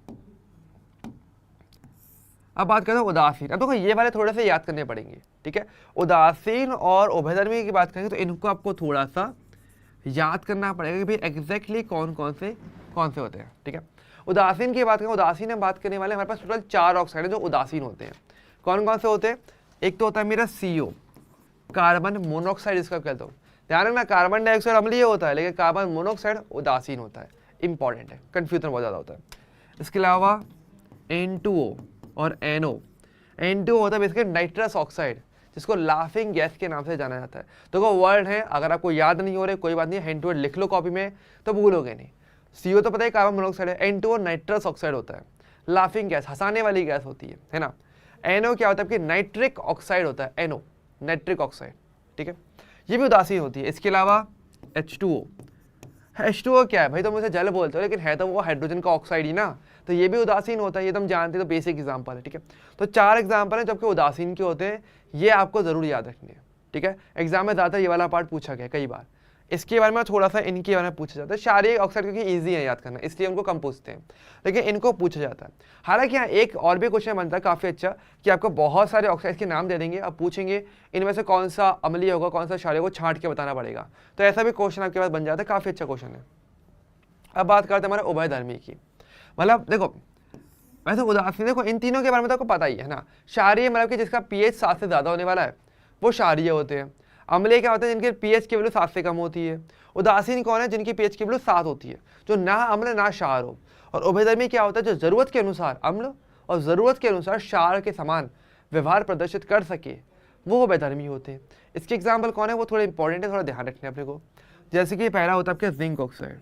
A: अब बात करते हैं उदासीन। अब देखो ये वाले थोड़े से याद करने पड़ेंगे, ठीक है। उदासीन और उभयधर्मी की बात करेंगे तो इनको आपको थोड़ा सा याद करना पड़ेगा कि भाई एग्जैक्टली कौन से होते हैं, ठीक है। उदासीन की बात करें, उदासीन हम बात करने वाले, हमारे पास टोटल 4 ऑक्साइड हैं जो उदासीन होते हैं। कौन कौन से होते हैं, एक तो होता है मेरा CO, कार्बन मोनोऑक्साइड इसका कहता हूँ। ध्यान रखना कार्बन डाइऑक्साइड अम्लीय होता है लेकिन कार्बन मोनोऑक्साइड उदासीन होता है, इंपॉर्टेंट है, कन्फ्यूजन बहुत ज़्यादा होता है। इसके अलावा N2O और NO, N2O होता है बेसिकली नाइट्रस ऑक्साइड जिसको लाफिंग गैस के नाम से जाना जाता है। तो वो वर्ड है, अगर आपको याद नहीं हो रहे कोई बात नहीं, हैंड टू हैंड लिख लो कॉपी में तो भूलोगे नहीं। CO तो पता है कार्बन मोनोऑक्साइड है, N2O नाइट्रस ऑक्साइड होता है, लाफिंग गैस हंसाने वाली गैस होती है ना। NO क्या होता है आपकी नाइट्रिक ऑक्साइड होता है, NO नाइट्रिक ऑक्साइड, ठीक है, ये भी उदासीन होती है। इसके अलावा H2O, H2O क्या है भाई, तो मुझे जल बोलते हो लेकिन है तो वो हाइड्रोजन का ऑक्साइड ही ना, तो ये भी उदासीन होता है, ये तुम जानते हो, तो बेसिक एग्जांपल है, ठीक है। तो 4 एग्जांपल हैं जबकि उदासीन के होते हैं, ये आपको जरूर याद रखनी है, ठीक है। एग्जाम में ज़्यादातर ये वाला पार्ट पूछा गया कई बार, इसके बारे में थोड़ा सा इनके बारे में पूछा जाता है। क्षारीय ऑक्साइड क्योंकि ईजी है याद करना इसलिए उनको कम पूछते हैं, लेकिन इनको पूछा जाता है। हालांकि यहाँ एक और भी क्वेश्चन बनता है काफ़ी अच्छा कि आपको बहुत सारे ऑक्साइड के नाम दे देंगे, अब पूछेंगे इनमें से कौन सा अम्लीय होगा कौन सा क्षारीय होगा, छांट के बताना पड़ेगा। तो ऐसा भी क्वेश्चन आपके पास बन जाता है, काफ़ी अच्छा क्वेश्चन है। अब बात करते हैं हमारे उभयधर्मी की, मतलब देखो वैसे उदासीन, देखो इन तीनों के बारे में तो आपको पता ही है ना। क्षारीय मतलब कि जिसका pH 7 से ज़्यादा होने वाला है वो क्षारीय होते हैं। अम्लीय क्या होते हैं, जिनके pH की वैल्यू 7 से कम होती है। उदासीन कौन है, जिनकी pH की वैल्यू 7 होती है, जो ना अम्ल ना क्षार हो। और उभयधर्मी क्या होता है, जो ज़रूरत के अनुसार अम्ल और ज़रूरत के अनुसार क्षार के समान व्यवहार प्रदर्शित कर सके, वो बेधर्मी होते हैं। इसके एग्जाम्पल कौन है, वो थोड़े इंपॉर्टेंट है, थोड़ा ध्यान रखना है अपने को। जैसे कि पहला होता है आपके zinc oxide,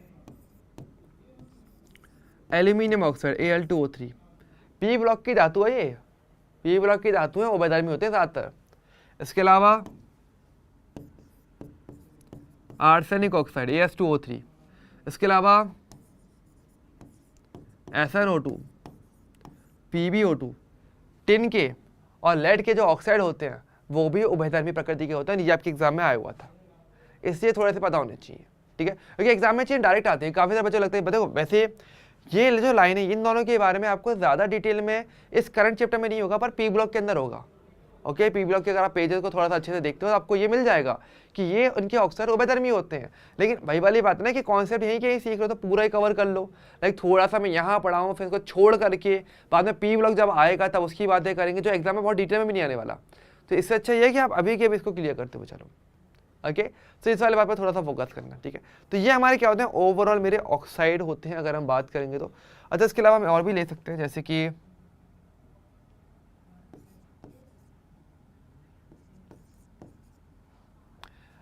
A: aluminium oxide Al2O3, P block की धातु है ये, पी ब्लॉक की धातु है, वो बेधर्मी होते हैं ज़्यादातर। इसके अलावा आर्सेनिक ऑक्साइड As2O3, इसके अलावा SnO2, PbO2, टिन के और लेड के जो ऑक्साइड होते हैं वो भी उभयधर्मी प्रकृति के होते हैं। ये आपके एग्जाम में आया हुआ था, इसलिए थोड़े से पता होने चाहिए, ठीक है, क्योंकि एग्जाम में चीज़ डायरेक्ट आते हैं। काफ़ी सारे बच्चे लगते हैं देखो, वैसे ये जो लाइन है इन दोनों के बारे में आपको ज़्यादा डिटेल में इस करंट चैप्टर में नहीं होगा, पर पी ब्लॉक के अंदर होगा। ओके, पी ब्लॉक के अगर आप पेजेस को थोड़ा सा अच्छे से देखते हो तो आपको ये मिल जाएगा कि ये उनके ऑक्साइड उभयधर्मी होते हैं। लेकिन वही वाली बात है ना कि कॉन्सेप्ट यही कि यही सीख लो तो पूरा ही कवर कर लो। लाइक थोड़ा सा मैं यहाँ पढ़ाऊँ, फिर इसको छोड़ करके बाद में पी ब्लॉक जब आएगा तब उसकी बातें करेंगे, जो एग्जाम में बहुत डिटेल में भी नहीं आने वाला। तो इससे अच्छा ये है कि आप अभी के अभी इसको क्लियर करते हो चलो। ओके, तो इस वाले बात पर थोड़ा सा फोकस करना, ठीक है। तो ये हमारे क्या होते हैं, ओवरऑल मेरे ऑक्साइड होते हैं अगर हम बात करेंगे तो। अच्छा, इसके अलावा हम और भी ले सकते हैं, जैसे कि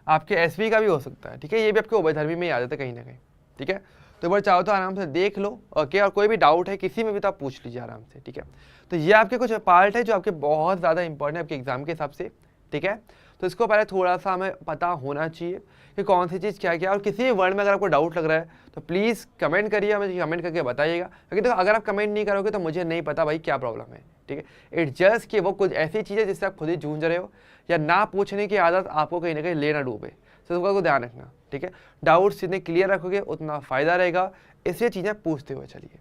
A: आपके SV का भी हो सकता है, ठीक है, ये भी आपके उभयधर्मी में ही आ जाता है कहीं ना कहीं, ठीक है। तो एक बार चाहो तो आराम से देख लो, ओके, और कोई भी डाउट है किसी में भी तो आप पूछ लीजिए आराम से, ठीक है। तो ये आपके कुछ पार्ट है जो आपके बहुत ज़्यादा इंपॉर्टेंट है आपके एग्जाम के हिसाब से, ठीक है। तो इसको पहले थोड़ा सा हमें पता होना चाहिए कि कौन सी चीज़ क्या क्या, और किसी भी वर्ड में अगर आपको डाउट लग रहा है तो प्लीज़ कमेंट करिए, हमें कमेंट करके बताइएगा। क्योंकि देखो अगर आप कमेंट नहीं करोगे तो मुझे नहीं पता भाई क्या प्रॉब्लम है, ठीक है। इट जस्ट कि वो कुछ ऐसी चीज़ है जिससे आप खुद ही जूझ रहे हो, या ना पूछने की आदत आपको कहीं ना कहीं लेना डूबे, तो उसका ध्यान रखना, ठीक है। डाउट्स जितने क्लियर रखोगे उतना फ़ायदा रहेगा, इसलिए चीज़ें पूछते हुए चलिए,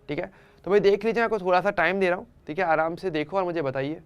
A: ठीक है। तो भाई देख लीजिए, आपको थोड़ा सा टाइम दे रहा हूँ, ठीक है, आराम से देखो और मुझे बताइए।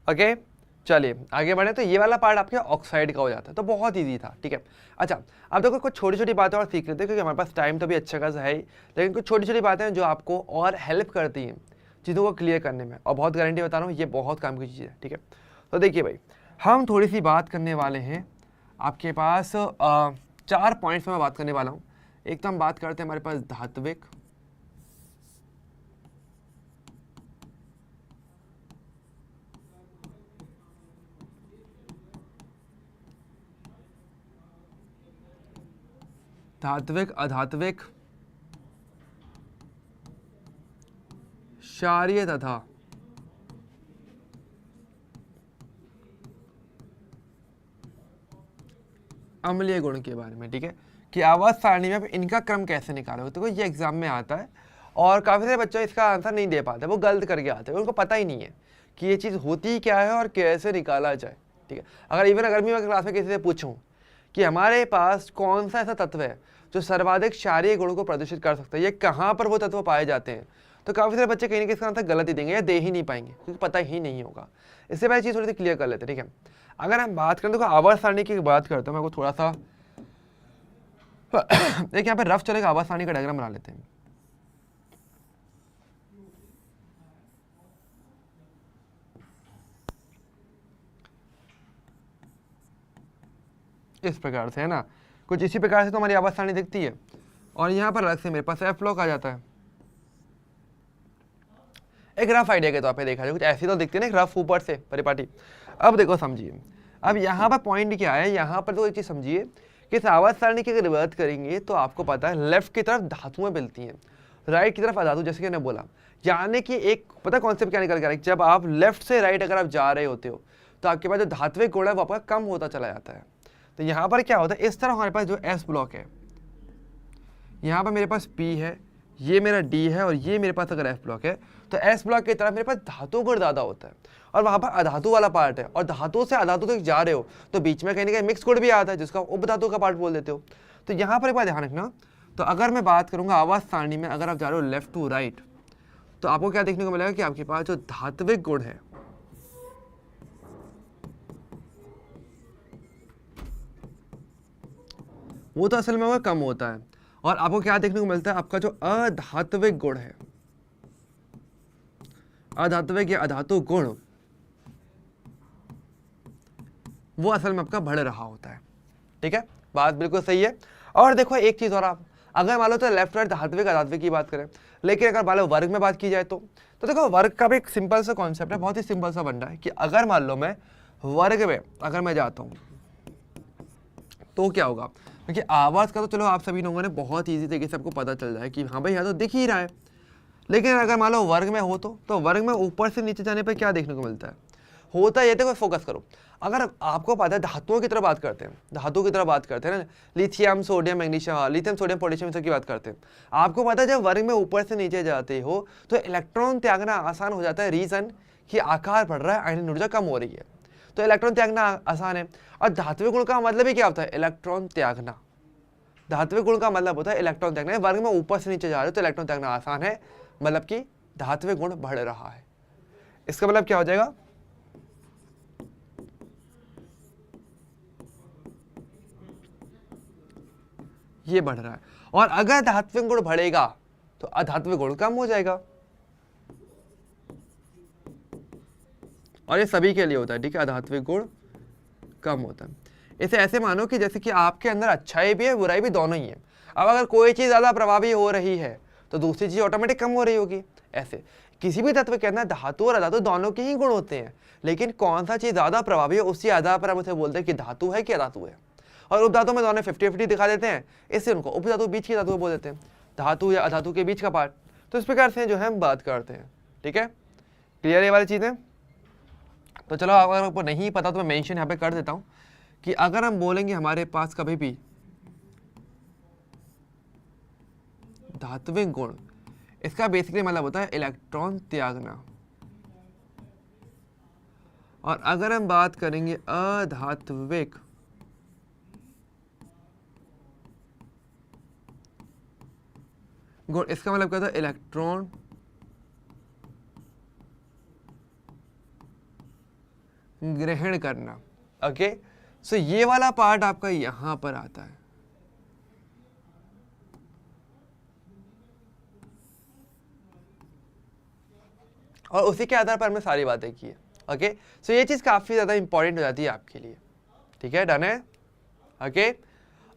A: ओके, चलिए आगे बढ़े। तो ये वाला पार्ट आपके ऑक्साइड का हो जाता है, तो बहुत इजी था, ठीक है। अच्छा, अब देखो कुछ छोटी छोटी बातें और सीख लेते हैं, क्योंकि हमारे पास टाइम तो भी अच्छा खासा है ही, लेकिन कुछ छोटी छोटी बातें हैं जो आपको और हेल्प करती हैं चीज़ों को क्लियर करने में, और बहुत गारंटी बता रहा हूँ ये बहुत काम की चीज़ है, ठीक है। तो देखिए भाई, हम थोड़ी सी बात करने वाले हैं आपके पास 4 पॉइंट्स में मैं बात करने वाला हूँ। एक तो हम बात करते हैं हमारे पास धात्विक, धात्विक, अधात्विक, क्षारीय तथा अम्लीय गुण के बारे में, ठीक है, कि आवाज सारणी में इनका क्रम कैसे निकालोगे। तो ये एग्जाम में आता है और काफ़ी सारे बच्चे इसका आंसर नहीं दे पाते, वो गलत करके आते हैं, उनको पता ही नहीं है कि ये चीज़ होती क्या है और कैसे निकाला जाए, ठीक है। अगर इवन अगर मैं क्लास में किसी से पूछूं कि हमारे पास कौन सा ऐसा तत्व है जो सर्वाधिक क्षारीय गुणों को प्रदूषित कर सकता है, ये कहाँ पर वो तत्व पाए जाते हैं, तो काफ़ी सारे बच्चे कहीं ना कहीं इसका आंसर गलत ही देंगे या दे ही नहीं पाएंगे क्योंकि पता ही नहीं होगा। इससे पहले चीज़ थोड़ी सी क्लियर कर लेते हैं, ठीक है। अगर हम बात करें तो आवर्त सारणी की बात करते हैं, मैं आपको थोड़ा सा एक यहाँ पे रफ चलेगा आवर्त सारणी का डायग्राम बना लेते हैं। इस प्रकार से है ना, कुछ इसी प्रकार से तो हमारी आवर्त सारणी दिखती है। और यहाँ पर अलग से मेरे पास एफ ब्लॉक आ जाता है। एक रफ आइडिया के तौर पे देखा जाए कुछ ऐसी तो दिखती है ना, एक रफ ऊपर से परिपाटी। अब देखो समझिए, अब यहाँ पर पॉइंट क्या है, यहाँ पर तो एक चीज समझिए कि इस आवर्त सारणी की अगर बात करेंगे तो आपको पता है लेफ्ट की तरफ धातुएं मिलती हैं, राइट की तरफ अधातु, जैसे कि मैंने बोला। यानी कि एक पता कॉन्सेप्ट क्या निकल गया, जब आप लेफ्ट से राइट अगर आप जा रहे होते हो तो आपके पास जो धात्विक गुण है वो आपका कम होता चला जाता है। तो यहाँ पर क्या होता है, इस तरह हमारे पास जो एस ब्लॉक है, यहाँ पर मेरे पास पी है, ये मेरा डी है और ये मेरे पास अगर एफ ब्लॉक है तो एस ब्लॉक की तरफ मेरे पास धातु गुण ज़्यादा होता है और वहाँ पर अधातु वाला पार्ट है। और धातु से अधातु तक जा रहे हो तो बीच में कहीं ना कहीं मिक्स गुण भी आता है जिसको उपधातु का पार्ट बोल देते हो। तो यहाँ पर एक बात ध्यान रखना, तो अगर मैं बात करूँगा आवर्त सारणी में अगर आप जा रहे हो लेफ्ट टू राइट तो आपको क्या देखने को मिलेगा कि आपके पास जो धात्विक गुण है वो तो असल में वो कम होता है, और आपको क्या देखने को मिलता है, आपका जो अधात्विक गुण है, अधात्विक या अधातु गुण, वो असल में आपका बढ़ रहा होता है। ठीक है, बात बिल्कुल सही है। और देखो एक चीज और, आप अगर मान लो तो लेफ्ट राइट धात्विक अधात्विक की बात करें, लेकिन अगर मान लो वर्ग में बात की जाए तो देखो वर्ग का भी एक सिंपल सा कॉन्सेप्ट है, बहुत ही सिंपल सा बन रहा है कि अगर मान लो मैं वर्ग में अगर मैं जाता हूं तो क्या होगा, क्योंकि आवाज का तो चलो आप सभी लोगों ने बहुत ईजी तरीके से आपको पता चल जाए कि हाँ भाई यहाँ तो दिख ही रहा है। लेकिन अगर मान लो वर्ग में हो तो वर्ग में ऊपर से नीचे जाने पर क्या देखने को मिलता है, होता ये देखो फोकस करो। अगर आपको पता है धातुओं की तरफ बात करते हैं, धातु की तरफ बात करते हैं ना, lithium sodium magnesium, lithium sodium potassium की बात करते हैं। आपको पता है जब वर्ग में ऊपर से नीचे जाते हो तो इलेक्ट्रॉन त्यागना आसान हो जाता है, रीजन कि आकार बढ़ रहा है, आयनिक ऊर्जा कम हो रही है, तो इलेक्ट्रॉन त्यागना आसान है। और धात्विक गुण का मतलब ही क्या होता है, इलेक्ट्रॉन त्यागना। धात्विक गुण का मतलब होता है इलेक्ट्रॉन त्यागना। वर्ग में ऊपर से नीचे जा रहे हो तो इलेक्ट्रॉन त्यागना आसान है, मतलब कि धात्विक गुण बढ़ रहा है। इसका मतलब क्या हो जाएगा, ये बढ़ रहा है। और अगर धात्विक गुण बढ़ेगा तो अधात्विक गुण कम हो जाएगा, और ये सभी के लिए होता है। ठीक है, अधात्विक गुण कम होता है। इसे ऐसे मानो कि जैसे कि आपके अंदर अच्छाई भी है बुराई भी दोनों ही है। अब अगर कोई चीज ज्यादा प्रभावी हो रही है तो दूसरी चीज ऑटोमेटिक कम हो रही होगी। ऐसे किसी भी तत्व के अंदर धातु और अधातु दोनों के ही गुण होते हैं, लेकिन कौन सा चीज ज्यादा प्रभावी है उसी आधार पर हम उसे बोलते हैं कि धातु है कि अधातु है। और उपधातु में दोनों 50-50 दिखा देते हैं, इससे उनको उपधातु बीच की धातु बोल देते हैं, धातु या अधातु के बीच का पार्ट। तो इस प्रकार से जो है हम बात करते हैं। ठीक है, क्लियर ये वाली चीजें। तो चलो अगर आपको नहीं पता तो मैं मेंशन यहाँ पे कर देता हूँ कि अगर हम बोलेंगे हमारे पास कभी भी धात्विक गुण, इसका बेसिकली मतलब होता है इलेक्ट्रॉन त्यागना। और अगर हम बात करेंगे अधात्विक गुण, इसका मतलब क्या होता है, इलेक्ट्रॉन ग्रहण करना। ओके, सो ये वाला पार्ट आपका यहां पर आता है। और उसी के आधार पर हमने सारी बातें की है। ओके, सो ये चीज काफी ज्यादा इंपॉर्टेंट हो जाती है आपके लिए। ठीक है, डन है। ओके,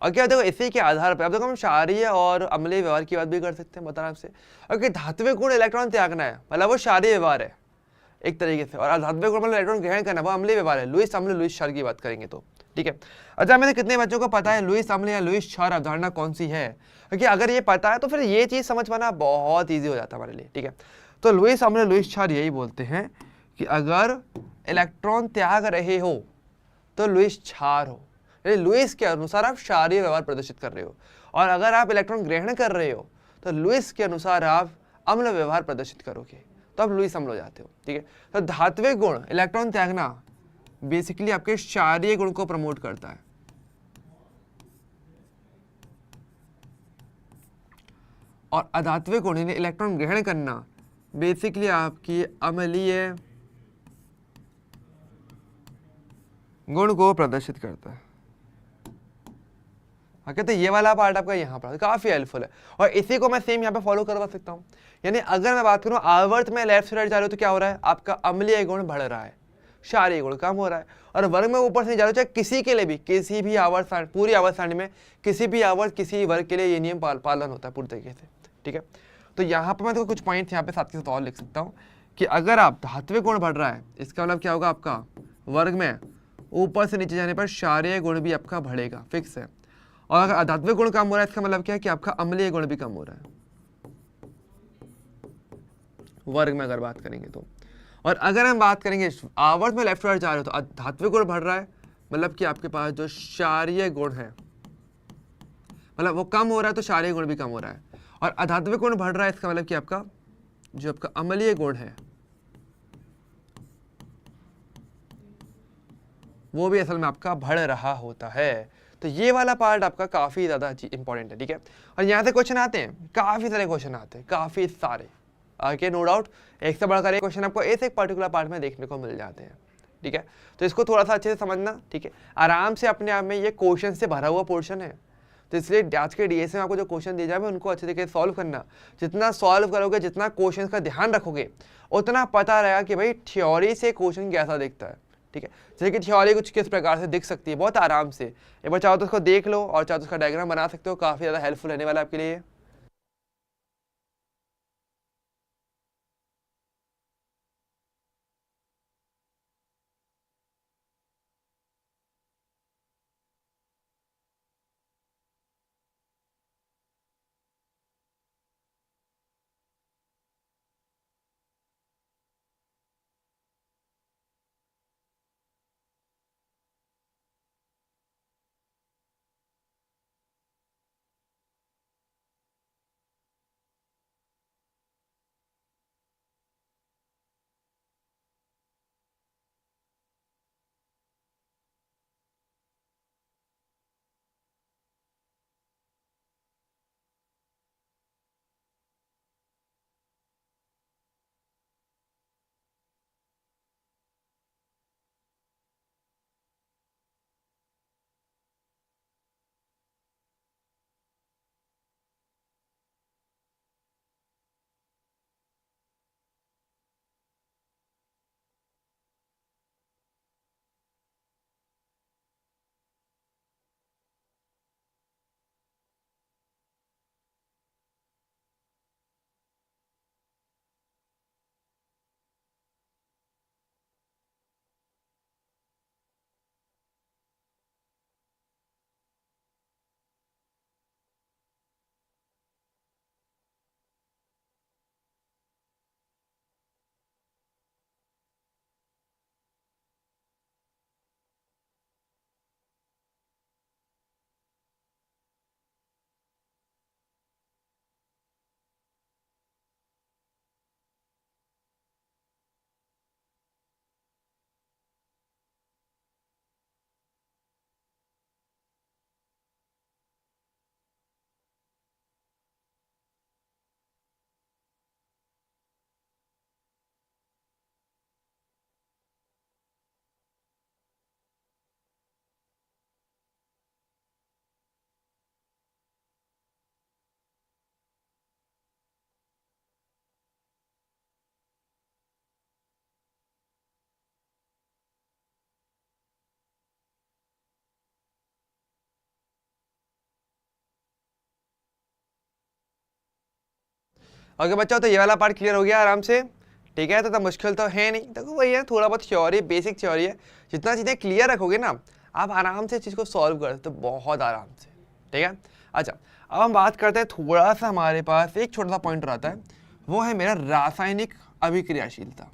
A: और क्या देखो इसी के आधार पर अब देखो हम क्षारीय और अम्लीय व्यवहार की बात भी कर सकते हैं, बता आपसे। ओके, धात्विक गुण इलेक्ट्रॉन त्यागना है, मतलब वो क्षारीय व्यवहार है एक तरीके से, और अधात्विक गुण मतलब इलेक्ट्रॉन ग्रहण करना, वो अम्लीय व्यवहार है। लुईस अम्ल लुईस क्षार की बात करेंगे तो ठीक है। अच्छा, मैंने कितने बच्चों को पता है लुईस अम्ल या लुईस क्षार अवधारणा कौन सी है, क्योंकि अगर ये पता है तो फिर ये चीज समझ पाना बहुत ईजी हो जाता है हमारे लिए। ठीक है, तो लुईस अम्ल लुईस क्षार यही बोलते हैं कि अगर इलेक्ट्रॉन त्याग रहे हो तो लुईस क्षार हो, लुईस के अनुसार आप क्षारीय व्यवहार प्रदर्शित कर रहे हो, और अगर आप इलेक्ट्रॉन ग्रहण कर रहे हो तो लुईस के अनुसार आप अम्ल व्यवहार प्रदर्शित करोगे, तो आप लुईस अम्ल हो जाते हो। ठीक है, तो धात्विक गुण इलेक्ट्रॉन त्यागना बेसिकली आपके क्षारीय गुण को प्रमोट करता है, और अधात्विक गुण इलेक्ट्रॉन ग्रहण करना बेसिकली आपकी अम्लीय गुण को प्रदर्शित करता है। हाँ, कहते ये वाला पार्ट आपका यहाँ पर काफी हेल्पफुल है, और इसी को मैं सेम यहाँ पे फॉलो करवा सकता हूँ। यानी अगर मैं बात करूँ आवर्त में लेफ्ट से राइट जा रहे हो तो क्या हो रहा है, आपका अम्लीय गुण बढ़ रहा है, क्षारीय गुण कम हो रहा है। और वर्ग में ऊपर से जा रहे हो, चाहे किसी के लिए भी, किसी भी आवर्त सारणी, पूरी आवर्त सारणी में किसी भी आवर्त किसी वर्ग के लिए ये नियम पालन होता है पूरी तरीके से। ठीक है, तो यहाँ पर मैं तो कुछ पॉइंट्स यहाँ पे साथ के साथ और लिख सकता हूँ कि अगर आप धात्विक गुण बढ़ रहा है, इसका मतलब क्या होगा, आपका वर्ग में ऊपर से नीचे जाने पर क्षारीय गुण भी आपका बढ़ेगा, फिक्स है। और अगर अधात्विक गुण कम हो रहा है, इसका मतलब क्या है कि आपका अम्लीय गुण भी कम हो रहा है वर्ग में अगर बात करेंगे तो। और अगर हम बात करेंगे आवर्त में लेफ्ट राइट जा रहे हो तो धात्विक गुण बढ़ रहा है, मतलब कि आपके पास जो क्षारीय गुण है, मतलब वो कम हो रहा है तो क्षारीय गुण भी कम हो रहा है। और अधात्विक गुण बढ़ रहा है, इसका मतलब कि आपका जो आपका अम्लीय गुण है वो भी असल में आपका बढ़ रहा होता है। तो ये वाला पार्ट आपका काफी ज्यादा इंपॉर्टेंट है। ठीक है, और यहाँ से क्वेश्चन आते हैं, काफी सारे क्वेश्चन आते हैं, काफी सारे आगे, नो डाउट एक से बढ़कर एक क्वेश्चन आपको एक पर्टिकुलर पार्ट में देखने को मिल जाते हैं। ठीक है, तो इसको थोड़ा सा अच्छे से समझना। ठीक है, आराम से अपने आप में ये क्वेश्चन से भरा हुआ पोर्शन है, तो इसलिए आज के डीएस में आपको जो क्वेश्चन दिए जाए उनको अच्छे तरीके से सॉल्व करना। जितना सॉल्व करोगे, जितना क्वेश्चन का ध्यान रखोगे, उतना पता रहेगा कि भाई थ्योरी से क्वेश्चन कैसा दिखता है। ठीक है, जैसे कि थ्योरी कुछ किस प्रकार से दिख सकती है, बहुत आराम से। एक बार चाहो तो उसको देख लो और चाहो तो उसका डायग्राम बना सकते हो, काफी ज्यादा हेल्पफुल रहने वाला है आपके लिए। ओके बच्चों, तो ये वाला पार्ट क्लियर हो गया आराम से। ठीक है, तो इतना मुश्किल तो है नहीं, देखो वही है, थोड़ा बहुत थ्योरी, बेसिक थ्योरी है। जितना चीज़ें क्लियर रखोगे ना, आप आराम से चीज़ को सॉल्व कर सकते हो, बहुत आराम से। ठीक है, अच्छा अब हम बात करते हैं, थोड़ा सा हमारे पास एक छोटा सा पॉइंट आता है, वो है मेरा रासायनिक अभिक्रियाशीलता।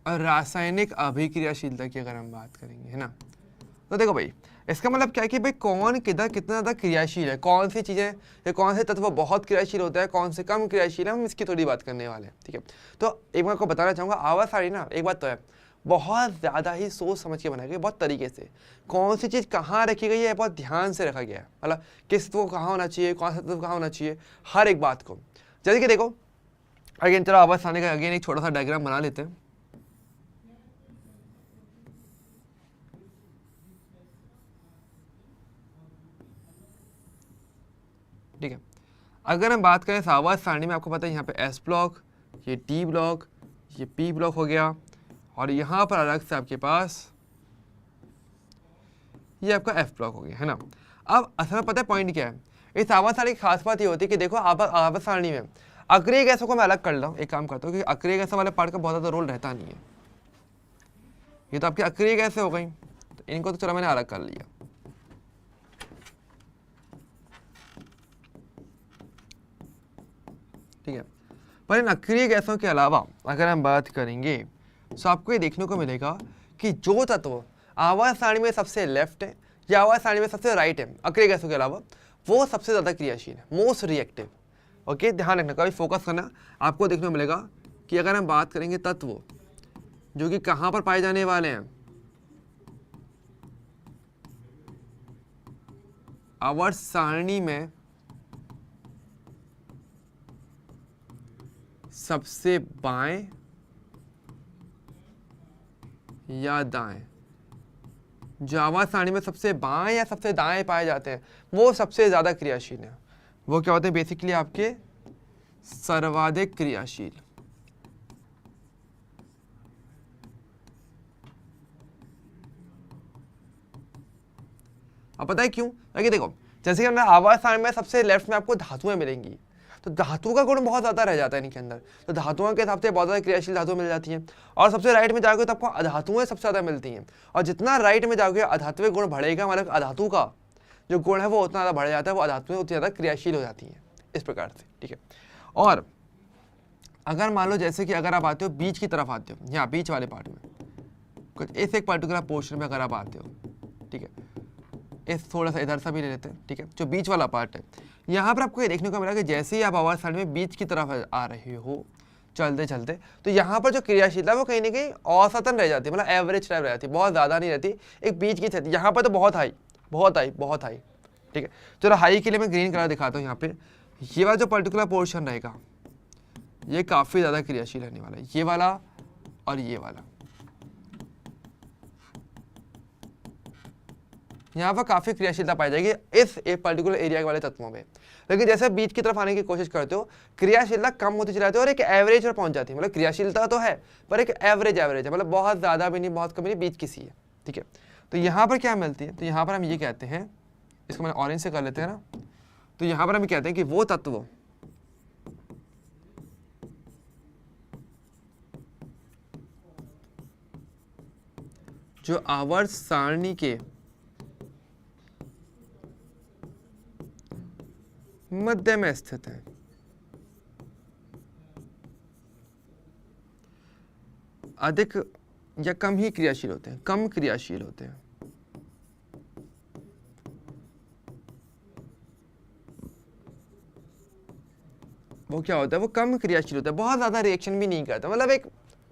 A: और रासायनिक अभिक्रियाशीलता की अगर हम बात करेंगे, है ना, तो देखो भाई, इसका मतलब क्या है कि भाई कौन किधर कितना ज़्यादा क्रियाशील है, कौन सी चीज़ें या कौन से तत्व बहुत क्रियाशील होता है, कौन से कम क्रियाशील है, हम इसकी थोड़ी बात करने वाले हैं। ठीक है, तो एक मैं आपको बताना चाहूँगा, आवाज सारणी ना एक बात तो है, बहुत ज़्यादा ही सोच समझ के बनाई गई, बहुत तरीके से, कौन सी चीज़ कहाँ रखी गई है बहुत ध्यान से रखा गया है, मतलब किस तत्व कहाँ होना चाहिए, कौन सा तत्व कहाँ होना चाहिए, हर एक बात को। जैसे कि देखो अगेन, चलो आवाज सारणी का अगेन एक छोटा सा डायग्राम बना लेते हैं। ठीक है, अगर हम बात करें इस आवाज सारणी में, आपको पता है यहाँ पे एस ब्लॉक, ये डी ब्लॉक, ये पी ब्लॉक हो गया, और यहाँ पर अलग से आपके पास ये आपका एफ ब्लॉक हो गया, है ना। अब असल में पता है पॉइंट क्या है, इस आवाज सारणी की खास बात ये होती है कि देखो आवाज सारणी में अक्रिय गैसों को मैं अलग कर लूँ, एक काम करता हूँ कि अक्रिय गैसों वाले पार्ट का बहुत ज़्यादा रोल रहता नहीं है। ये तो आपकी अक्रिय गैसें हो गई, तो इनको तो चलो मैंने अलग कर लिया। ठीक है, पर इन अक्रिय गैसों के अलावा अगर हम बात करेंगे तो आपको ये देखने को मिलेगा कि जो तत्व आवाज सारणी में सबसे लेफ्ट है या आवाज सारणी में सबसे राइट है अक्रिय गैसों के अलावा, वो सबसे ज़्यादा क्रियाशील है, मोस्ट रिएक्टिव। ओके, ध्यान रखना, कभी फोकस करना, आपको देखने को मिलेगा कि अगर हम बात करेंगे तत्व जो कि कहाँ पर पाए जाने वाले हैं, आवर्त सारणी में सबसे बाएं या दाएं, जो आवाज सारणी में सबसे बाएं या सबसे दाएं पाए जाते हैं वो सबसे ज्यादा क्रियाशील है। वो क्या होते हैं बेसिकली आपके सर्वाधिक क्रियाशील। अब पता है क्यों? क्योंकि देखो जैसे कि हमने आवाज सारणी में सबसे लेफ्ट में आपको धातुएं मिलेंगी, तो धातु का गुण बहुत ज़्यादा रह जाता है इनके अंदर, तो धातुओं के हिसाब से बहुत ज़्यादा क्रियाशील धातुएं मिल जाती हैं। और सबसे राइट में जाओगे तो आपको अधातुएं सबसे ज़्यादा मिलती हैं, और जितना राइट में जाओगे अधातुएं गुण बढ़ेगा, मतलब अधातु का जो गुण है वो उतना ज़्यादा बढ़ जाता है, वो अधातुएं उतनी ज़्यादा क्रियाशील हो जाती हैं, इस प्रकार से। ठीक है, और अगर मान लो जैसे कि अगर आप आते हो बीच की तरफ आते हो, यहाँ बीच वाले पार्ट में कुछ इस एक पर्टिकुलर पोर्शन में अगर आप आते हो, ठीक है, इस थोड़ा सा इधर सा भी ले लेते हैं। ठीक है, जो बीच वाला पार्ट है, यहाँ पर आपको ये देखने को मिला कि जैसे ही आप आवाज सारणी में बीच की तरफ आ रहे हो चलते चलते, तो यहाँ पर जो क्रियाशीलता है वो कहीं ना कहीं औसतन रह जाती है, मतलब एवरेज टाइप रह जाती है, बहुत ज़्यादा नहीं रहती, एक बीच की रहती। यहाँ पर तो बहुत हाई, बहुत हाई, बहुत हाई। ठीक है, चलो हाई के लिए मैं ग्रीन कलर दिखाता हूँ। यहाँ पे ये वाला जो पर्टिकुलर पोर्शन रहेगा ये काफ़ी ज़्यादा क्रियाशील रहने वाला है, ये वाला और ये वाला, यहाँ पर काफ़ी क्रियाशीलता पाई जाएगी इस एक पर्टिकुलर एरिया वाले तत्वों में। लेकिन जैसे बीच की तरफ आने की कोशिश करते हो क्रियाशीलता कम होती चली जाती है और एक एवरेज पर पहुंच जाती है, मतलब क्रियाशीलता तो है पर एक एवरेज है, मतलब बहुत ज़्यादा भी नहीं बहुत कम नहीं, बीच की सी है। ठीक है, तो यहाँ पर क्या मिलती है, तो यहाँ पर हम ये कहते हैं, इसको मैंने ऑरेंज से कर लेते हैं ना, तो यहाँ पर हम कहते हैं कि वो तत्व जो आवर्त सारणी के मध्य में स्थित है, अधिक या कम ही क्रियाशील होते हैं, कम क्रियाशील होते हैं। वो क्या होता है, वो कम क्रियाशील होता है, बहुत ज्यादा रिएक्शन भी नहीं करता, मतलब एक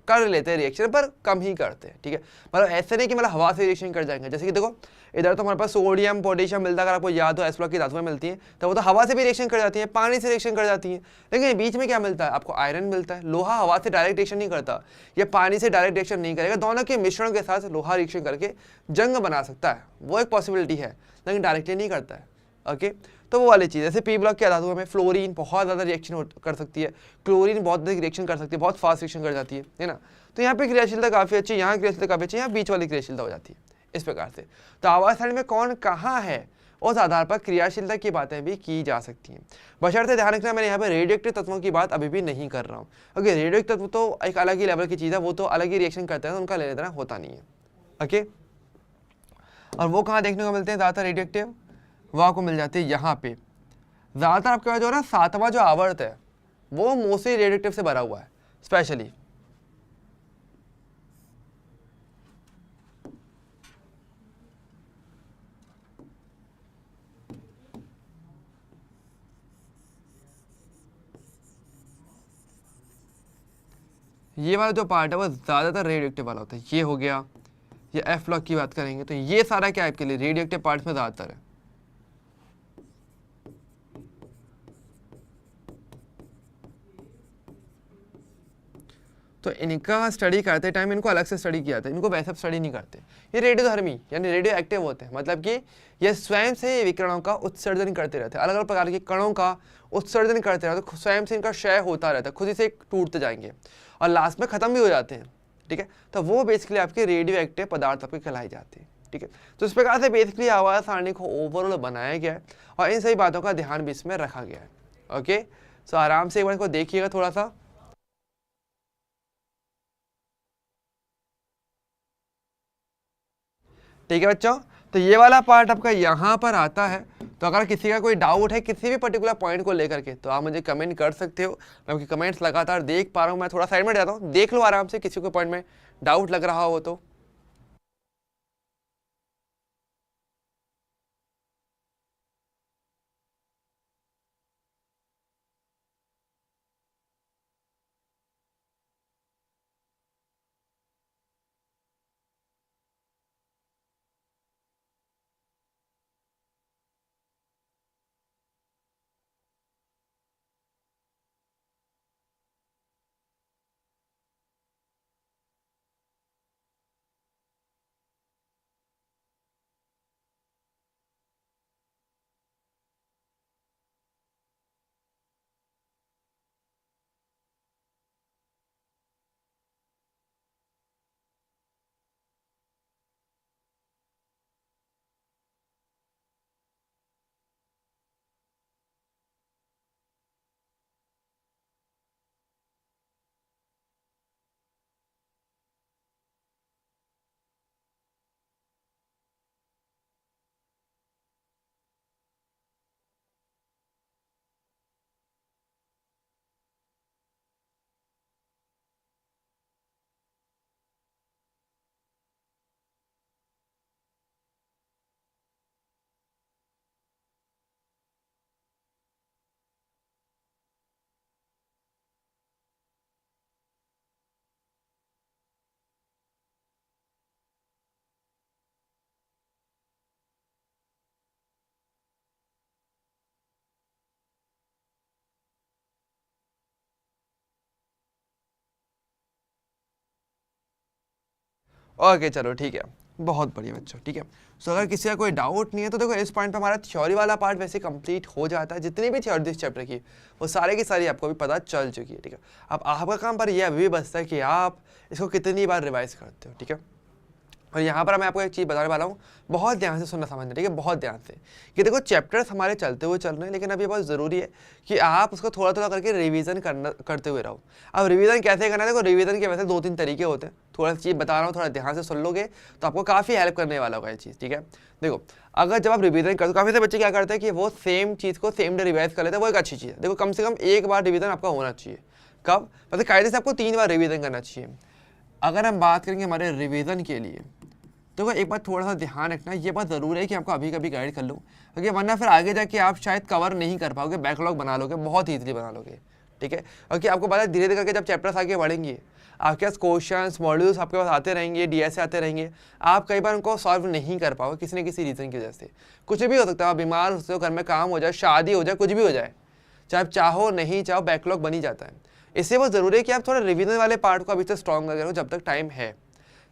A: कर लेते हैं रिएक्शन पर कम ही करते हैं। ठीक है, मतलब ऐसे नहीं कि मतलब हवा से रिएक्शन कर जाएंगे। जैसे कि देखो इधर तो हमारे पास सोडियम पोटेशियम मिलता है, अगर आपको याद हो एस ब्लॉक की धातुएं मिलती हैं, तो वो तो हवा से भी रिएक्शन कर जाती है, पानी से रिएक्शन कर जाती है। लेकिन बीच में क्या मिलता है आपको, आयरन मिलता है। लोहा हवा से डायरेक्ट रिएक्शन नहीं करता, ये पानी से डायरेक्ट रिएक्शन नहीं करेगा, दोनों के मिश्रण के साथ लोहा रिएक्शन करके जंग बना सकता है, वो एक पॉसिबिलिटी है, लेकिन डायरेक्टली नहीं करता है। ओके, तो वो वाली चीज़, जैसे पी ब्लॉक के धातुओं में फ्लोरीन बहुत ज़्यादा रिएक्शन कर सकती है, क्लोरीन बहुत अधिक रिएक्शन कर सकती है, बहुत फास्ट रिएक्शन कर जाती है ना। तो यहाँ पे क्रियाशीलता काफ़ी अच्छी, यहाँ क्रियाशीलता काफ़ी अच्छी, यहाँ बीच वाली क्रियाशीलता हो जाती है, इस प्रकार से। तो आवाज सारणी में कौन कहाँ है उस आधार पर क्रियाशीलता की बातें भी की जा सकती हैं। बशर्ते ध्यान रखना मैंने यहाँ पे रेडियोएक्टिव तत्वों की बात अभी भी नहीं कर रहा हूँ, क्योंकि रेडियोएक्टिव तत्व तो एक अलग ही लेवल की चीज़ है, वो तो अलग ही रिएक्शन करते हैं, उनका लेने देना होता नहीं है। ओके, और वो कहाँ देखने को मिलते हैं ज़्यादातर रेडियोएक्टिव, वो आपको मिल जाती है यहाँ पे ज़्यादातर। आपके पास जो है ना सातवां जो आवर्त है वो मोस्टली रेडियोएक्टिव से भरा हुआ है, स्पेशली ये वाला जो पार्ट है वो ज़्यादातर रेडियो एक्टिव वाला होता है। ये हो गया, ये एफ लॉग की बात करेंगे तो ये सारा क्या है आपके लिए रेडियो एक्टिव पार्ट्स में ज़्यादातर है। तो इनका स्टडी करते टाइम इनको अलग से स्टडी किया था, इनको वैसे स्टडी नहीं करते। ये रेडियोधर्मी यानी रेडियो एक्टिव होते हैं, मतलब कि ये स्वयं से विकिरणों का उत्सर्जन करते रहते हैं, अलग अलग प्रकार के कणों का उत्सर्जन करते रहते हैं, तो स्वयं से इनका क्षय होता रहता है, खुद ही से टूटते जाएंगे और लास्ट में ख़त्म भी हो जाते हैं। ठीक है, तो वो बेसिकली आपके रेडियो एक्टिव पदार्थ आपके कहलाई जाते हैं। ठीक है, तो इस प्रकार से बेसिकली आवाज़ सारणी को ओवरऑल बनाया गया है और इन सभी बातों का ध्यान भी इसमें रखा गया है। ओके, सो आराम से एक बार इसको देखिएगा थोड़ा सा। ठीक है बच्चों, तो ये वाला पार्ट आपका यहाँ पर आता है। तो अगर किसी का कोई डाउट है किसी भी पर्टिकुलर पॉइंट को लेकर के तो आप मुझे कमेंट कर सकते हो। मैं आपके कमेंट्स लगातार देख पा रहा हूँ, मैं थोड़ा साइड में जाता हूँ, देख लो आराम से, किसी को पॉइंट में डाउट लग रहा हो तो। ओके चलो ठीक है, बहुत बढ़िया बच्चों। ठीक है, सो अगर किसी का कोई डाउट नहीं है तो देखो इस पॉइंट पे हमारा थ्योरी वाला पार्ट वैसे कंप्लीट हो जाता है। जितनी भी थ्योरी इस चैप्टर की वो सारे की सारी आपको भी पता चल चुकी है। ठीक है, अब आपका काम पर यह अभी भी बचता है कि आप इसको कितनी बार रिवाइज करते हो। ठीक है, और यहाँ पर मैं आपको एक चीज़ बताने वाला हूँ, बहुत ध्यान से सुनना समझना। ठीक है, बहुत ध्यान से, कि देखो चैप्टर्स हमारे चलते हुए चल रहे हैं, लेकिन अब ये बहुत ज़रूरी है कि आप उसको थोड़ा थोड़ा करके रिवीजन करते हुए रहो। अब रिवीजन कैसे करना है, देखो रिवीजन के वैसे 2-3 तरीके होते हैं। थोड़ा सी चीज़ बता रहा हूँ, थोड़ा ध्यान से सुन लोगे तो आपको काफ़ी हेल्प करने वाला होगा ये चीज़। ठीक है, देखो अगर जब आप रिवीजन करते हो, काफ़ी से बच्चे क्या करते हैं कि वो सेम चीज़ को सेम डे रिवाइज कर लेते हैं, वो एक अच्छी चीज़ है। देखो कम से कम एक बार रिवीजन आपका होना चाहिए। कब, मतलब कायदे से आपको 3 बार रिवीजन करना चाहिए। अगर हम बात करेंगे हमारे रिवीजन के लिए, तो एक बार थोड़ा सा ध्यान रखना, ये बात ज़रूर है कि आपको अभी कभी गाइड कर लो, क्योंकि वरना फिर आगे जाके आप शायद कवर नहीं कर पाओगे, बैकलॉग बना लोगे, बहुत ईजिली बना लोगे। ठीक है, क्योंकि आपको पता है धीरे धीरे करके जब चैप्टर्स आगे बढ़ेंगे आपके पास क्वेश्चंस मॉड्यूल्स आपके पास आते रहेंगे, डीएसए आते रहेंगे, आप कई बार उनको सॉल्व नहीं कर पाओगे किसी न किसी रीज़न की वजह से। कुछ भी हो सकता है, आप बीमार हो सकते हो, घर में काम हो जाए, शादी हो जाए, कुछ भी हो जाए, चाहे आप चाहो नहीं चाहो बैकलॉग बन ही जाता है। इससे बहुत ज़रूरी है कि आप थोड़ा रिवीजन वाले पार्ट को अभी से स्ट्रॉन्ग करो जब तक टाइम है।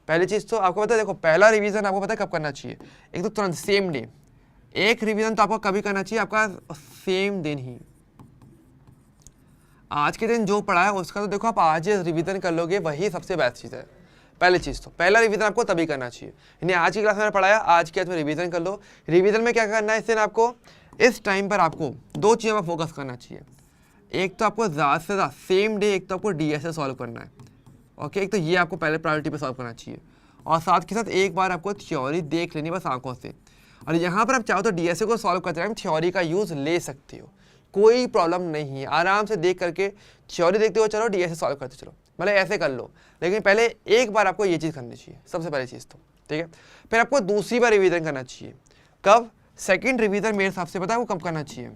A: पहली चीज़ तो आपको पता है, देखो पहला रिवीजन आपको पता है कब करना चाहिए, एक तो तुरंत सेम डे। एक रिवीजन तो आपको कभी करना चाहिए आपका सेम दिन ही, आज के दिन जो पढ़ा है उसका तो देखो आप आज ही रिवीजन कर लोगे, वही सबसे बेस्ट चीज़ है। पहली चीज़ तो पहला रिवीजन आपको तभी करना चाहिए, यानी आज की क्लास में पढ़ाया, आज के आज में रिवीजन कर लो। रिवीजन में क्या करना है, इस दिन आपको इस टाइम पर आपको 2 चीज़ों पर फोकस करना चाहिए। एक तो आपको ज़्यादा से ज़्यादा सेम डे, एक तो आपको डीएसए सॉल्व करना है। ओके, एक तो ये आपको पहले प्रायोरिटी पे सॉल्व करना चाहिए, और साथ के साथ एक बार आपको थ्योरी देख लेनी बस आंखों से। और यहाँ पर आप चाहो तो डीएसए को सॉल्व करते टाइम थ्योरी का यूज़ ले सकते हो, कोई प्रॉब्लम नहीं है। आराम से देख करके थ्योरी देखते हो चलो, डीएसए सॉल्व करते चलो, मतलब ऐसे कर लो। लेकिन पहले एक बार आपको ये चीज़ करनी चाहिए, सबसे पहली चीज़ तो। ठीक है, फिर आपको दूसरी बार रिवीजन करना चाहिए। कब, सेकेंड रिवीजन मेरे हिसाब से पता है वो कब करना चाहिए,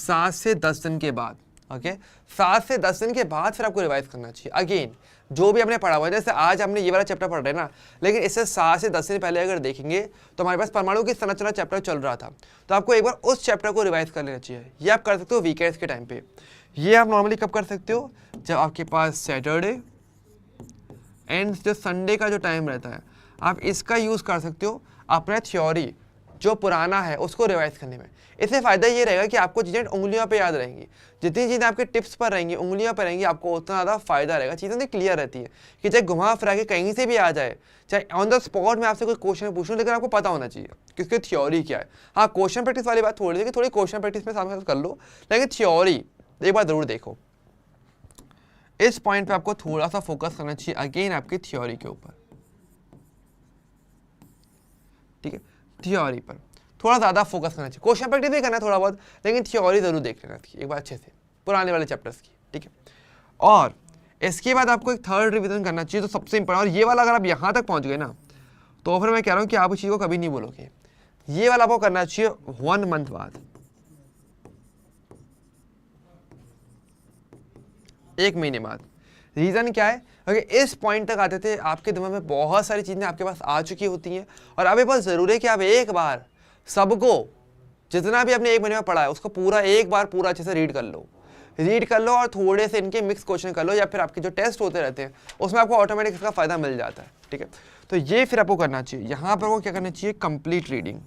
A: 7 से 10 दिन के बाद। ओके 7 से 10 दिन के बाद फिर आपको रिवाइज करना चाहिए। अगेन जो भी हमने पढ़ा हुआ है, जैसे आज हमने ये वाला चैप्टर पढ़ रहे हैं ना, लेकिन इससे 7 से 10 दिन पहले अगर देखेंगे तो हमारे पास परमाणु की संरचना चैप्टर चल रहा था, तो आपको एक बार उस चैप्टर को रिवाइज कर लेना चाहिए। ये आप कर सकते हो वीकेंड्स के टाइम पे। ये आप नॉर्मली कब कर सकते हो, जब आपके पास सैटरडे एंड जो संडे का जो टाइम रहता है, आप इसका यूज़ कर सकते हो अपना थ्योरी जो पुराना है उसको रिवाइज करने में। इससे फ़ायदा ये रहेगा कि आपको चीज़ें उंगलियों पे याद रहेंगी। जितनी चीज़ें आपके टिप्स पर रहेंगी, उंगलियों पर रहेंगी, आपको उतना ज़्यादा फायदा रहेगा। चीज़ें तो क्लियर रहती है कि चाहे घुमा फिरा के कहीं से भी आ जाए, चाहे ऑन द स्पॉट में आपसे कोई क्वेश्चन पूछूं, लेकिन आपको पता होना चाहिए कि उसकी थ्योरी क्या है। हाँ, क्वेश्चन प्रैक्टिस वाली बात थोड़ी सी कि थोड़ी क्वेश्चन प्रैक्टिस में सामने कर लो, लेकिन थ्योरी एक बार ज़रूर देखो। इस पॉइंट पे आपको थोड़ा सा फोकस करना चाहिए अगेन आपकी थ्योरी के ऊपर, ठीक है। थ्योरी पर थोड़ा ज़्यादा फोकस करना चाहिए। क्वेश्चन प्रैक्टिस भी करना है थोड़ा बहुत, लेकिन थ्योरी जरूर देख लेना चाहिए एक बार अच्छे से पुराने वाले चैप्टर्स की, ठीक है। और इसके बाद आपको एक थर्ड रिवीजन करना चाहिए, तो सबसे इंपॉर्टेंट। और ये वाला अगर आप यहाँ तक पहुँच गए ना, तो फिर मैं कह रहा हूँ कि आप उस चीज़ को कभी नहीं बोलोगे। ये वाला आपको करना चाहिए 1 मंथ बाद, 1 महीने बाद। रीज़न क्या है, क्योंकि इस पॉइंट तक आते थे आपके दिमाग में बहुत सारी चीज़ें आपके पास आ चुकी होती हैं, और अब ये बहुत ज़रूरी है कि आप एक बार सबको जितना भी आपने 1 महीने में पढ़ा है उसको पूरा एक बार पूरा अच्छे से रीड कर लो और थोड़े से इनके मिक्स क्वेश्चन कर लो, या फिर आपके जो टेस्ट होते रहते हैं उसमें आपको ऑटोमेटिक इसका फ़ायदा मिल जाता है, ठीक है। तो ये फिर आपको करना चाहिए। यहाँ पर वो क्या करना चाहिए, कंप्लीट रीडिंग।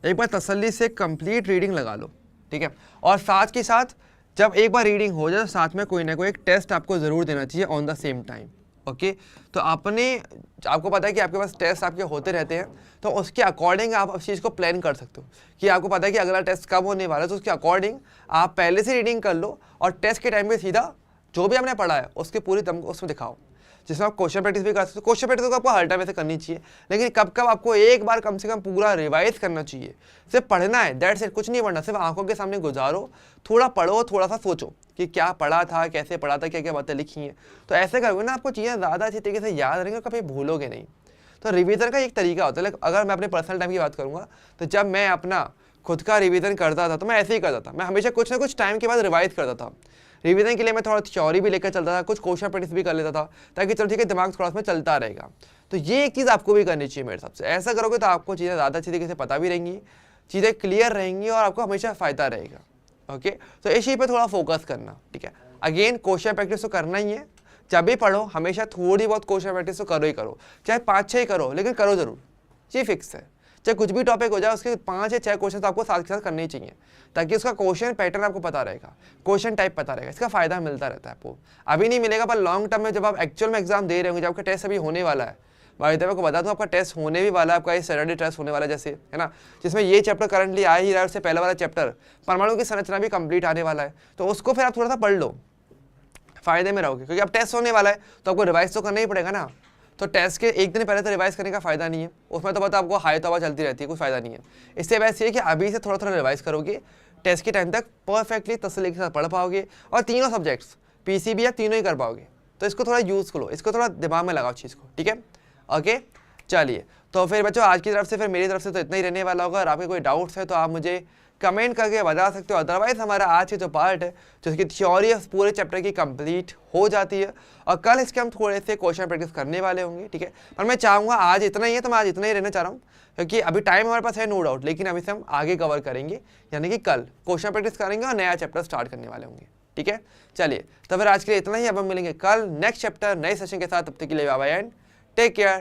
A: एक बार तसल्ली से कंप्लीट रीडिंग लगा लो, ठीक है। और साथ के साथ जब एक बार रीडिंग हो जाए, साथ में कोई ना कोई एक टेस्ट आपको ज़रूर देना चाहिए on the same time. Okay तो आपको पता है कि आपके पास टेस्ट आपके होते रहते हैं, तो उसके अकॉर्डिंग आप उस चीज़ को प्लान कर सकते हो कि आपको पता है कि अगला टेस्ट कब होने वाला है, तो उसके अकॉर्डिंग आप पहले से रीडिंग कर लो और टेस्ट के टाइम पे सीधा जो भी आपने पढ़ा है उसकी पूरी दम को उसमें दिखाओ, जिसमें आप क्वेश्चन प्रैक्टिस भी कर सकते हो। क्वेश्चन प्रैक्टिस को आपको हर टाइम ऐसे करनी चाहिए, लेकिन कब कब आपको एक बार कम से कम पूरा रिवाइज करना चाहिए। सिर्फ पढ़ना है, दैट्स इट, कुछ नहीं पढ़ना, सिर्फ आंखों के सामने गुजारो, थोड़ा पढ़ो, थोड़ा सा सोचो कि क्या पढ़ा था, कैसे पढ़ा था, क्या क्या बातें लिखी हैं। तो ऐसे करोगे ना, आपको चीज़ें ज़्यादा अच्छी तरीके से याद रहेंगे और कभी भूलोगे नहीं। तो रिवीजन का एक तरीका होता है। अगर मैं अपने पर्सनल टाइम की बात करूँगा, तो जब मैं अपना खुद का रिवीजन करता था तो मैं ऐसे ही करता था। मैं हमेशा कुछ ना कुछ टाइम के बाद रिवाइज करता था। रिवीजन के लिए मैं थोड़ा थ्योरी भी लेकर चलता था, कुछ क्वेश्चन प्रैक्टिस भी कर लेता था, ताकि चलो ठीक है दिमाग थोड़ा उसमें चलता रहेगा। तो ये एक चीज़ आपको भी करनी चाहिए मेरे हिसाब से। ऐसा करोगे तो आपको चीज़ें ज़्यादा अच्छी तरीके से पता भी रहेंगी, चीज़ें क्लियर रहेंगी और आपको हमेशा फ़ायदा रहेगा। ओके तो इस चीज़ पर थोड़ा फोकस करना, ठीक है। अगेन क्वेश्चन प्रैक्टिस तो करना ही है, जब भी पढ़ो हमेशा थोड़ी बहुत क्वेश्चन प्रैक्टिस तो करो ही करो, चाहे 5-6 ही करो, लेकिन करो जरूर, ये फिक्स है। चाहे कुछ भी टॉपिक हो जाए उसके 5 या 6 क्वेश्चन तो आपको साथ के साथ करने ही चाहिए, ताकि उसका क्वेश्चन पैटर्न आपको पता रहेगा, क्वेश्चन टाइप पता रहेगा। इसका फायदा मिलता रहता है आपको, अभी नहीं मिलेगा पर लॉन्ग टर्म में जब आप एक्चुअल में एग्जाम दे रहे होंगे, जब आपका टेस्ट अभी होने वाला है, भाई आपको बता दूं आपका टेस्ट होने भी वाला है, आपका ये सैटरडे टेस्ट होने वाला है जैसे, है ना, जिसमें ये चैप्टर करंटली आ ही रहा है, उससे पहले वाला चैप्टर परमाणु की संरचना भी कंप्लीट आने वाला है। तो उसको फिर आप थोड़ा सा पढ़ लो, फायदे में रहोगे, क्योंकि अब टेस्ट होने वाला है तो आपको रिवाइज तो करना ही पड़ेगा ना। तो टेस्ट के एक दिन पहले तो रिवाइज करने का फायदा नहीं है, उसमें तो पता आपको हाई तवा चलती रहती है, कोई फायदा नहीं है। इससे बेस्ट ये कि अभी से थोड़ा थोड़ा रिवाइज करोगे, टेस्ट के टाइम तक परफेक्टली तसल्ली के साथ पढ़ पाओगे और तीनों सब्जेक्ट्स पीसीबी आप तीनों ही कर पाओगे। तो इसको थोड़ा यूज़ करो, इसको थोड़ा दिमाग में लगाओ चीज़ को, ठीक है। ओके चलिए, तो फिर बच्चों आज की तरफ से फिर मेरी तरफ से तो इतना ही रहने वाला होगा। और आपके कोई डाउट्स है तो आप मुझे कमेंट करके बता सकते हो। अदरवाइज हमारा आज की जो पार्ट है, जो इसकी थ्योरी है पूरे चैप्टर की कंप्लीट हो जाती है, और कल इसके हम थोड़े से क्वेश्चन प्रैक्टिस करने वाले होंगे, ठीक है। पर मैं चाहूँगा आज इतना ही है, तो मैं आज इतना ही रहना चाह रहा हूँ, क्योंकि अभी टाइम हमारे पास है नो डाउट, लेकिन अभी से हम आगे कवर करेंगे, यानी कि कल क्वेश्चन प्रैक्टिस करेंगे और नया चैप्टर स्टार्ट करने वाले होंगे, ठीक है। चलिए तो फिर आज के लिए इतना ही, अब हम मिलेंगे कल नेक्स्ट चैप्टर नए सेशन के साथ। तब तक के लिए bye bye and take care.